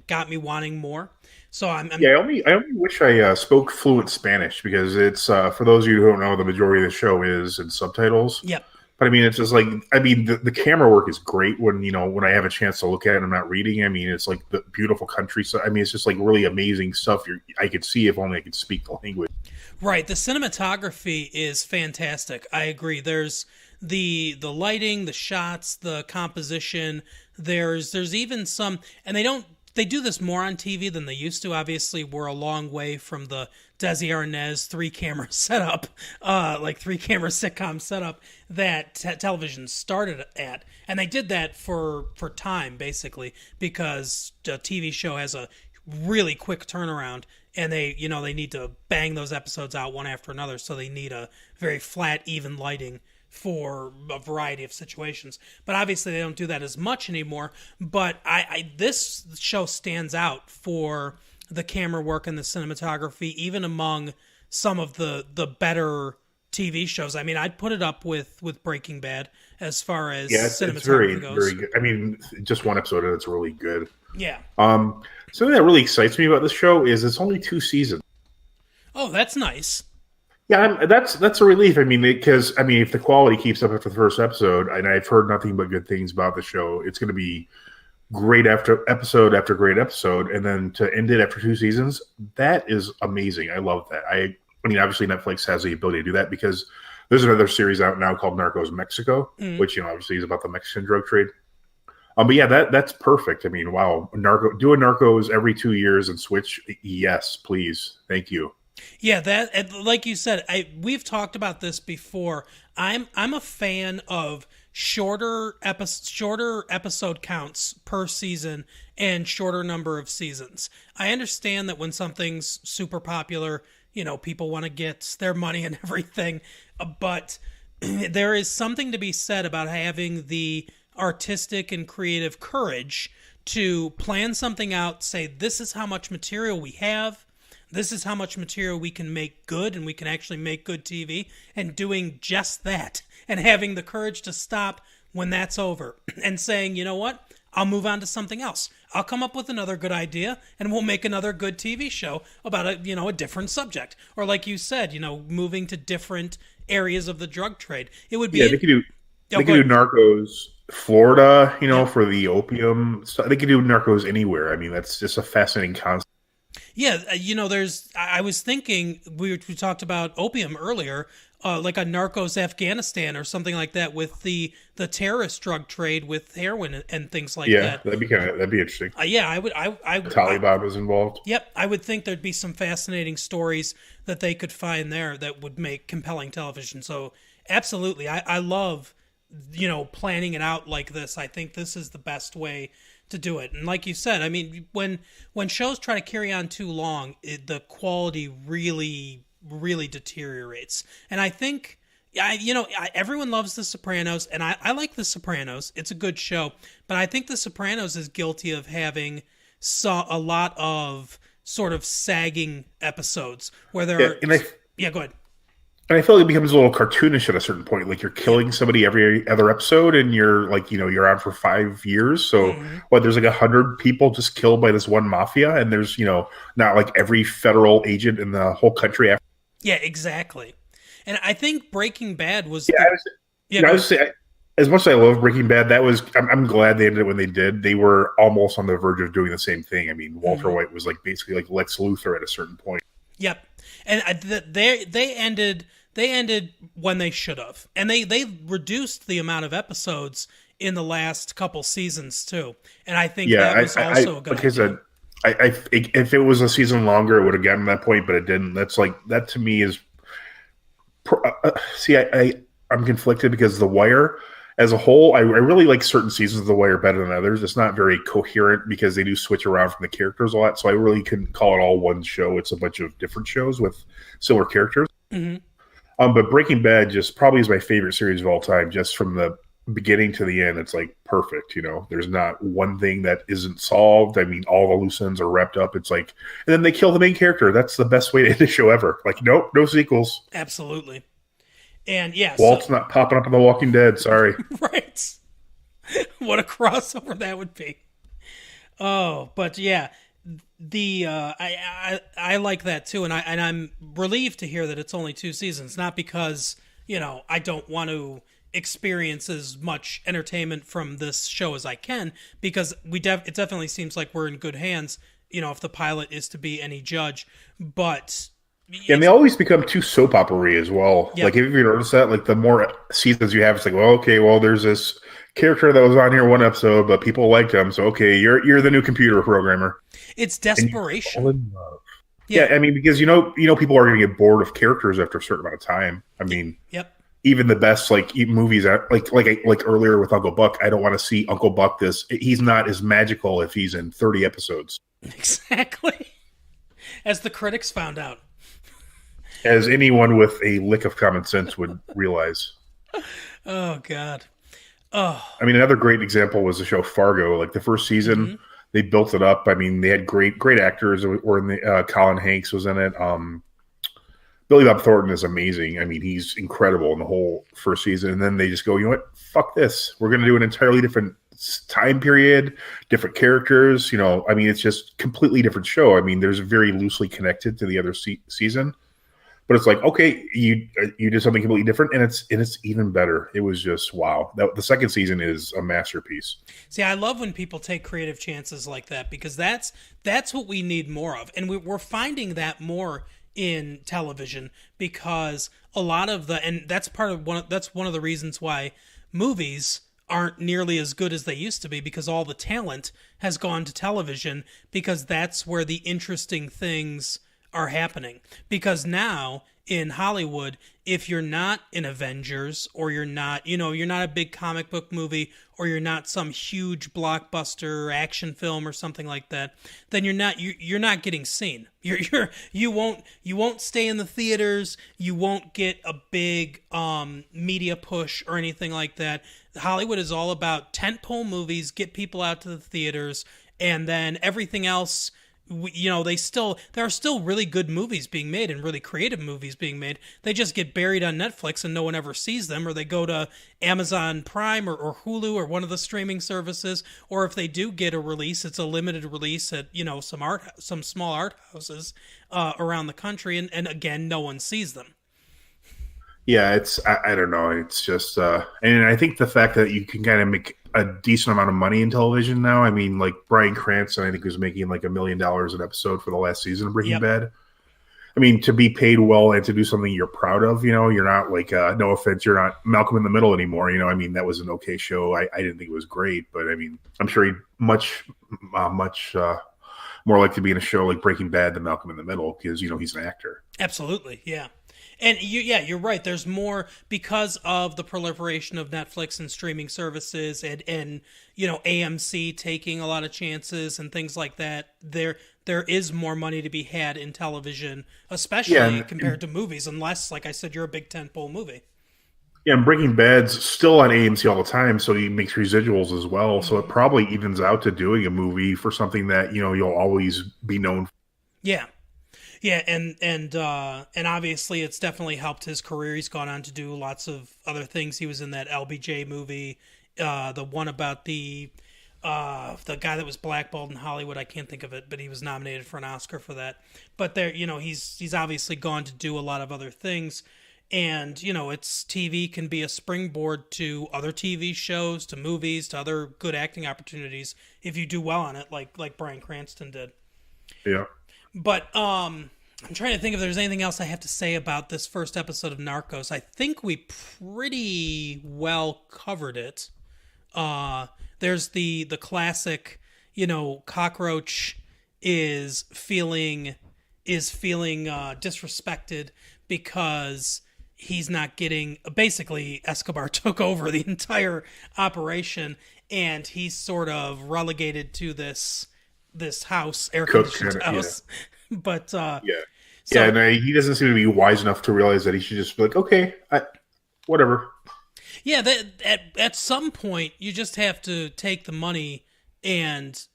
got me wanting more. So I'm Yeah, I only wish I spoke fluent Spanish because it's for those of you who don't know, the majority of the show is in subtitles. Yep. But I mean, it's just like the camera work is great when when I have a chance to look at it and I'm not reading. I mean, it's like the beautiful countryside. I mean, it's just like really amazing stuff. I could see if only I could speak the language. Right. The cinematography is fantastic. I agree. There's the lighting, the shots, the composition. There's even some, and they do this more on TV than they used to. Obviously, we're a long way from the Desi Arnaz 3-camera setup, like 3-camera sitcom setup that television started at. And they did that for time, basically, because the TV show has a really quick turnaround, and they need to bang those episodes out one after another, so they need a very flat, even lighting for a variety of situations. But obviously they don't do that as much anymore. But this show stands out for the camera work and the cinematography, even among some of the better TV shows. I mean, I'd put it up with Breaking Bad as far as cinematography it's very, goes. very good. I mean, just one episode and it's really good. Yeah. Something that really excites me about this show is it's only 2 seasons. Oh, that's nice. Yeah, that's a relief. I mean, because if the quality keeps up after the first episode, and I've heard nothing but good things about the show, it's going to be great after great episode, and then to end it after 2 seasons, that is amazing. I love that. I mean, obviously Netflix has the ability to do that because there's another series out now called Narcos Mexico, which obviously is about the Mexican drug trade. But yeah, that's perfect. I mean, wow, do a Narcos every 2 years and switch. Yes, please, thank you. Yeah, that, like you said, we've talked about this before. I'm a fan of shorter episode counts per season and shorter number of seasons. I understand that when something's super popular, people want to get their money and everything, but there is something to be said about having the artistic and creative courage to plan something out, say, this is how much material we have, this is how much material we can make good, and we can actually make good TV, and doing just that, and having the courage to stop when that's over, and saying, you know what, I'll move on to something else. I'll come up with another good idea, and we'll make another good TV show about a different subject. Or like you said, moving to different areas of the drug trade. It would be... Yeah, they could do Narcos Florida, for the opium stuff. They could do Narcos anywhere. I mean, that's just a fascinating concept. Yeah, I was thinking, we talked about opium earlier, like a Narcos Afghanistan or something like that with the terrorist drug trade with heroin and things like that. Yeah, that'd be interesting. Yeah, I would. The Taliban was involved. Yep, I would think there'd be some fascinating stories that they could find there that would make compelling television. So absolutely, I love, planning it out like this. I think this is the best way to do it. And like you said, I mean, when shows try to carry on too long, the quality really, really deteriorates. And I think, everyone loves The Sopranos, and I like The Sopranos. It's a good show. But I think The Sopranos is guilty of having a lot of sort of sagging episodes where there are... Yeah, go ahead. And I feel like it becomes a little cartoonish at a certain point. Like you're killing somebody every other episode, and you're like, you're on for 5 years. So there's like 100 people just killed by this one mafia, and there's not like every federal agent in the whole country. Yeah, exactly. And I think Breaking Bad was. I was say, as much as I love Breaking Bad, I'm glad they ended it when they did. They were almost on the verge of doing the same thing. I mean, Walter White was like basically like Lex Luthor at a certain point. Yep. And they ended when they should have, and they reduced the amount of episodes in the last couple seasons too. And I think that was also a good idea. If it was a season longer, it would have gotten to that point, but it didn't. That to me is. I'm conflicted because The Wire as a whole, I really like certain seasons of The Wire better than others. It's not very coherent because they do switch around from the characters a lot. So I really couldn't call it all one show. It's a bunch of different shows with similar characters. Mm-hmm. But Breaking Bad just probably is my favorite series of all time, just from the beginning to the end. It's like perfect. There's not one thing that isn't solved. I mean, all the loose ends are wrapped up. It's like, and then they kill the main character. That's the best way to end a show ever. Like, nope, no sequels. Absolutely. And yeah, Walt's not popping up in The Walking Dead. Sorry. Right. What a crossover that would be. Oh, but yeah, I like that too, and I'm relieved to hear that it's only 2 seasons. Not because I don't want to experience as much entertainment from this show as I can, because it definitely seems like we're in good hands. If the pilot is to be any judge, but. And they always become too soap opera-y as well. Yep. Like, if you notice that, like, the more seasons you have, it's like, well, okay, well, there's this character that was on here one episode, but people liked him, so okay, you're the new computer programmer. It's desperation. Yeah, I mean, because people are going to get bored of characters after a certain amount of time. I mean, yep. Even the best movies, like earlier with Uncle Buck, I don't want to see Uncle Buck he's not as magical if he's in 30 episodes. Exactly. As the critics found out. As anyone with a lick of common sense would realize. Oh, God. Oh. I mean, another great example was the show Fargo. Like, the first season, they built it up. I mean, they had great actors. Were in the Colin Hanks was in it. Billy Bob Thornton is amazing. I mean, he's incredible in the whole first season. And then they just go, you know what? Fuck this. We're going to do an entirely different time period, different characters. I mean, it's just completely different show. I mean, there's very loosely connected to the other season. But it's like, okay, you did something completely different, and it's even better. It was just wow. The second season is a masterpiece. See, I love when people take creative chances like that, because that's what we need more of, and we're finding that more in television, because a lot of that's one of the reasons why movies aren't nearly as good as they used to be, because all the talent has gone to television, because that's where the interesting things are happening. Because now in Hollywood, if you're not in Avengers, or you're not a big comic book movie, or you're not some huge blockbuster action film or something like that, then you're not getting seen. You won't stay in the theaters. You won't get a big media push or anything like that. Hollywood is all about tentpole movies, get people out to the theaters, and then everything else. There are still really good movies being made and really creative movies being made. They just get buried on Netflix and no one ever sees them, or they go to Amazon Prime or Hulu or one of the streaming services, or if they do get a release, it's a limited release at some small art houses around the country, and again, no one sees them. Yeah, I don't know. It's just and I think the fact that you can kind of make a decent amount of money in television now. I mean, like Bryan Cranston, I think was making like $1 million an episode for the last season of Breaking Bad. I mean, to be paid well and to do something you're proud of, you're not like, no offense, you're not Malcolm in the Middle anymore. I mean, that was an okay show. I didn't think it was great, but I mean, I'm sure he'd much more likely to be in a show like Breaking Bad than Malcolm in the Middle, because, he's an actor. Absolutely. Yeah. And you're right. There's more because of the proliferation of Netflix and streaming services, and AMC taking a lot of chances and things like that. There is more money to be had in television, especially compared to movies, unless, like I said, you're a big tentpole movie. Yeah, and Breaking Bad's still on AMC all the time, so he makes residuals as well. So it probably evens out to doing a movie for something that you'll always be known for. Yeah. Yeah, and obviously it's definitely helped his career. He's gone on to do lots of other things. He was in that LBJ movie, the one about the guy that was blackballed in Hollywood. I can't think of it, but he was nominated for an Oscar for that. But he's obviously gone to do a lot of other things, and it's TV can be a springboard to other TV shows, to movies, to other good acting opportunities if you do well on it, like Bryan Cranston did. Yeah. But I'm trying to think if there's anything else I have to say about this first episode of Narcos. I think we pretty well covered it. There's the classic, Cockroach is feeling disrespected because he's not getting, basically Escobar took over the entire operation, and he's sort of relegated to this house, air conditioned house. But Yeah. so, And he doesn't seem to be wise enough to realize that he should just be like, okay, whatever. yeah, that at some point you just have to take the money and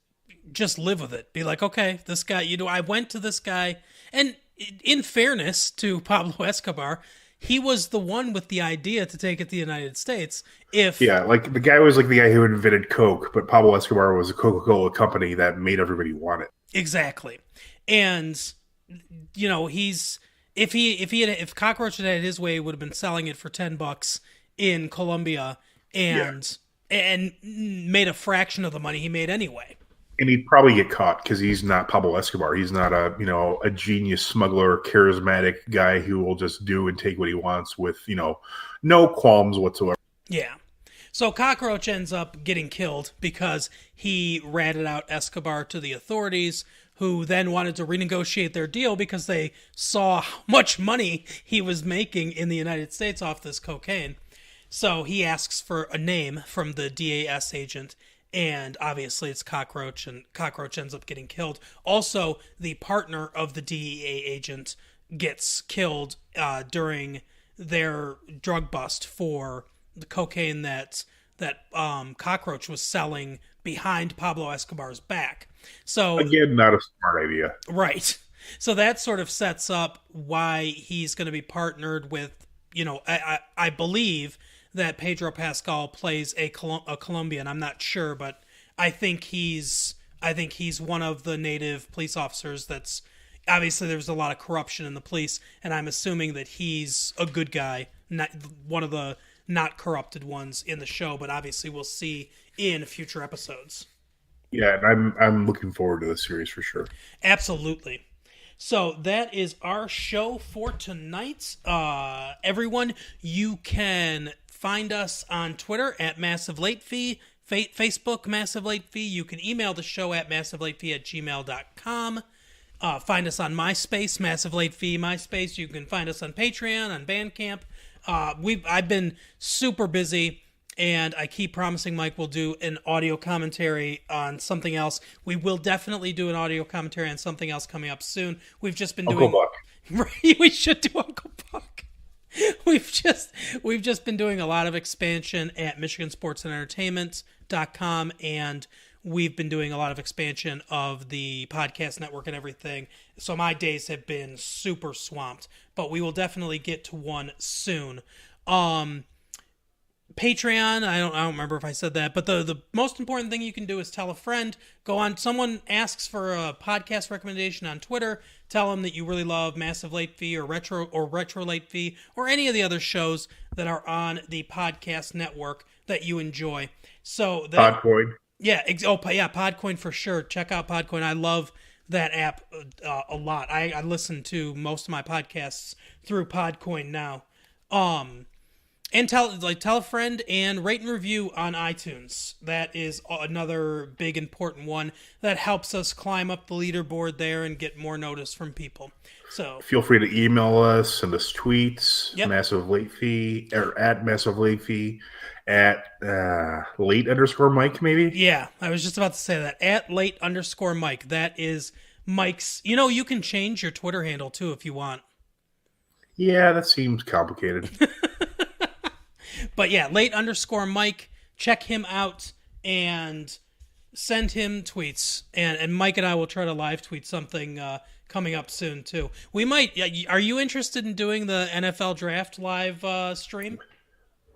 just live with it. Be like, okay, this guy, I went to this guy, and in fairness to Pablo Escobar, he was the one with the idea to take it to the United States. Yeah, like the guy was like the guy who invented Coke, but Pablo Escobar was a Coca-Cola company that made everybody want it. Exactly. And if Cockroach had had his way, he would have been selling it for $10 in Colombia and made a fraction of the money he made anyway. And he'd probably get caught because he's not Pablo Escobar. He's not a genius smuggler, charismatic guy who will just do and take what he wants with, no qualms whatsoever. Yeah. So Cockroach ends up getting killed because he ratted out Escobar to the authorities, who then wanted to renegotiate their deal because they saw how much money he was making in the United States off this cocaine. So he asks for a name from the DAS agent, and obviously it's Cockroach, and Cockroach ends up getting killed. Also, the partner of the DEA agent gets killed during their drug bust for the cocaine that Cockroach was selling behind Pablo Escobar's back. So again, not a smart idea. Right. So that sort of sets up why he's going to be partnered with, I believe that Pedro Pascal plays a Colombian. I'm not sure, but I think he's one of the native police officers. That's obviously there's a lot of corruption in the police, and I'm assuming that he's a good guy, not one of the not corrupted ones in the show. But obviously we'll see in future episodes. Yeah, and I'm looking forward to this series for sure. Absolutely. So that is our show for tonight. Everyone, you can find us on Twitter at Massive Late Fee, Facebook Massive Late Fee. You can email the show at massivelatefee@gmail.com. Find us on MySpace, Massive Late Fee MySpace. You can find us on Patreon, on Bandcamp. I've been super busy, and I keep promising Mike will do an audio commentary on something else. We will definitely do an audio commentary on something else coming up soon. We've just been Uncle doing... Buck. Right, we should do Uncle Buck. We've just been doing a lot of expansion at MichiganSportsAndEntertainment.com, and we've been doing a lot of expansion of the podcast network and everything. So my days have been super swamped, but we will definitely get to one soon. Patreon, I don't remember if I said that, but the most important thing you can do is tell a friend. Go on, someone asks for a podcast recommendation on Twitter, tell them that you really love Massive Late Fee or Retro Late Fee or any of the other shows that are on the podcast network that you enjoy. So that, Podcoin. yeah, Podcoin for sure. Check out Podcoin. I love that app a lot. I listen to most of my podcasts through Podcoin now. And tell a friend and rate and review on iTunes. That is another big important one that helps us climb up the leaderboard there and get more notice from people. So feel free to email us, send us tweets. Yep. Massive Late Fee or at Massive Late Fee at late_Mike maybe. Yeah, I was just about to say that at late_Mike. That is Mike's. You can change your Twitter handle too if you want. Yeah, that seems complicated. But yeah, late_Mike, check him out and send him tweets. And Mike and I will try to live tweet something coming up soon too. We might. Are you interested in doing the NFL draft live stream?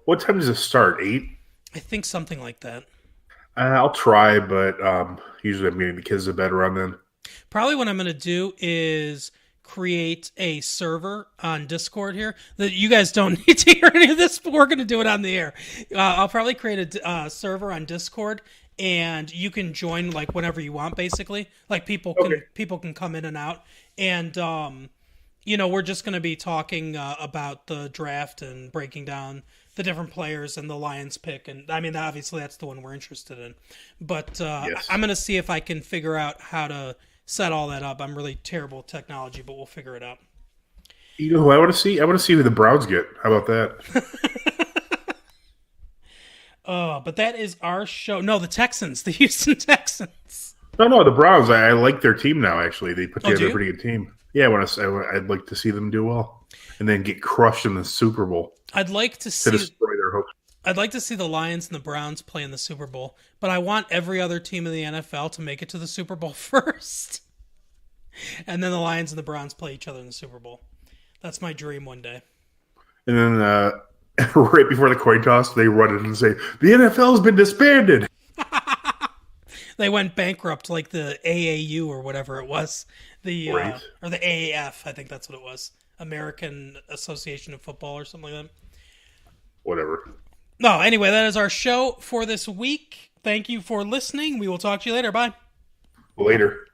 What time does it start? 8? I think something like that. I'll try, but usually I'm getting the kids to bed around then. Probably what I'm going to do is create a server on Discord here. That you guys don't need to hear any of this, but we're going to do it on the air. I'll probably create a server on Discord, and you can join like whenever you want. Basically, like people can come in and out, and we're just going to be talking about the draft and breaking down the different players and the Lions pick. And I mean, obviously that's the one we're interested in, but Yes. I'm going to see if I can figure out how to set all that up. I'm really terrible at technology, but we'll figure it out. You know who I want to see? I want to see who the Browns get. How about that? But that is our show. No, the Texans, the Houston Texans. No, the Browns. I like their team now. Actually, they put together do a you? pretty good team. Yeah, I'd like to see them do well, and then get crushed in the Super Bowl I'd like to to see. destroy their hopes. I'd like to see the Lions and the Browns play in the Super Bowl, but I want every other team in the NFL to make it to the Super Bowl first, and then the Lions and the Browns play each other in the Super Bowl. That's my dream one day. And then right before the coin toss, they run in and say, "The NFL's been disbanded." They went bankrupt, like the AAU or whatever it was, Right. or the AAF. I think that's what it was, American Association of Football or something like that. Whatever. No, anyway, that is our show for this week. Thank you for listening. We will talk to you later. Bye. Later.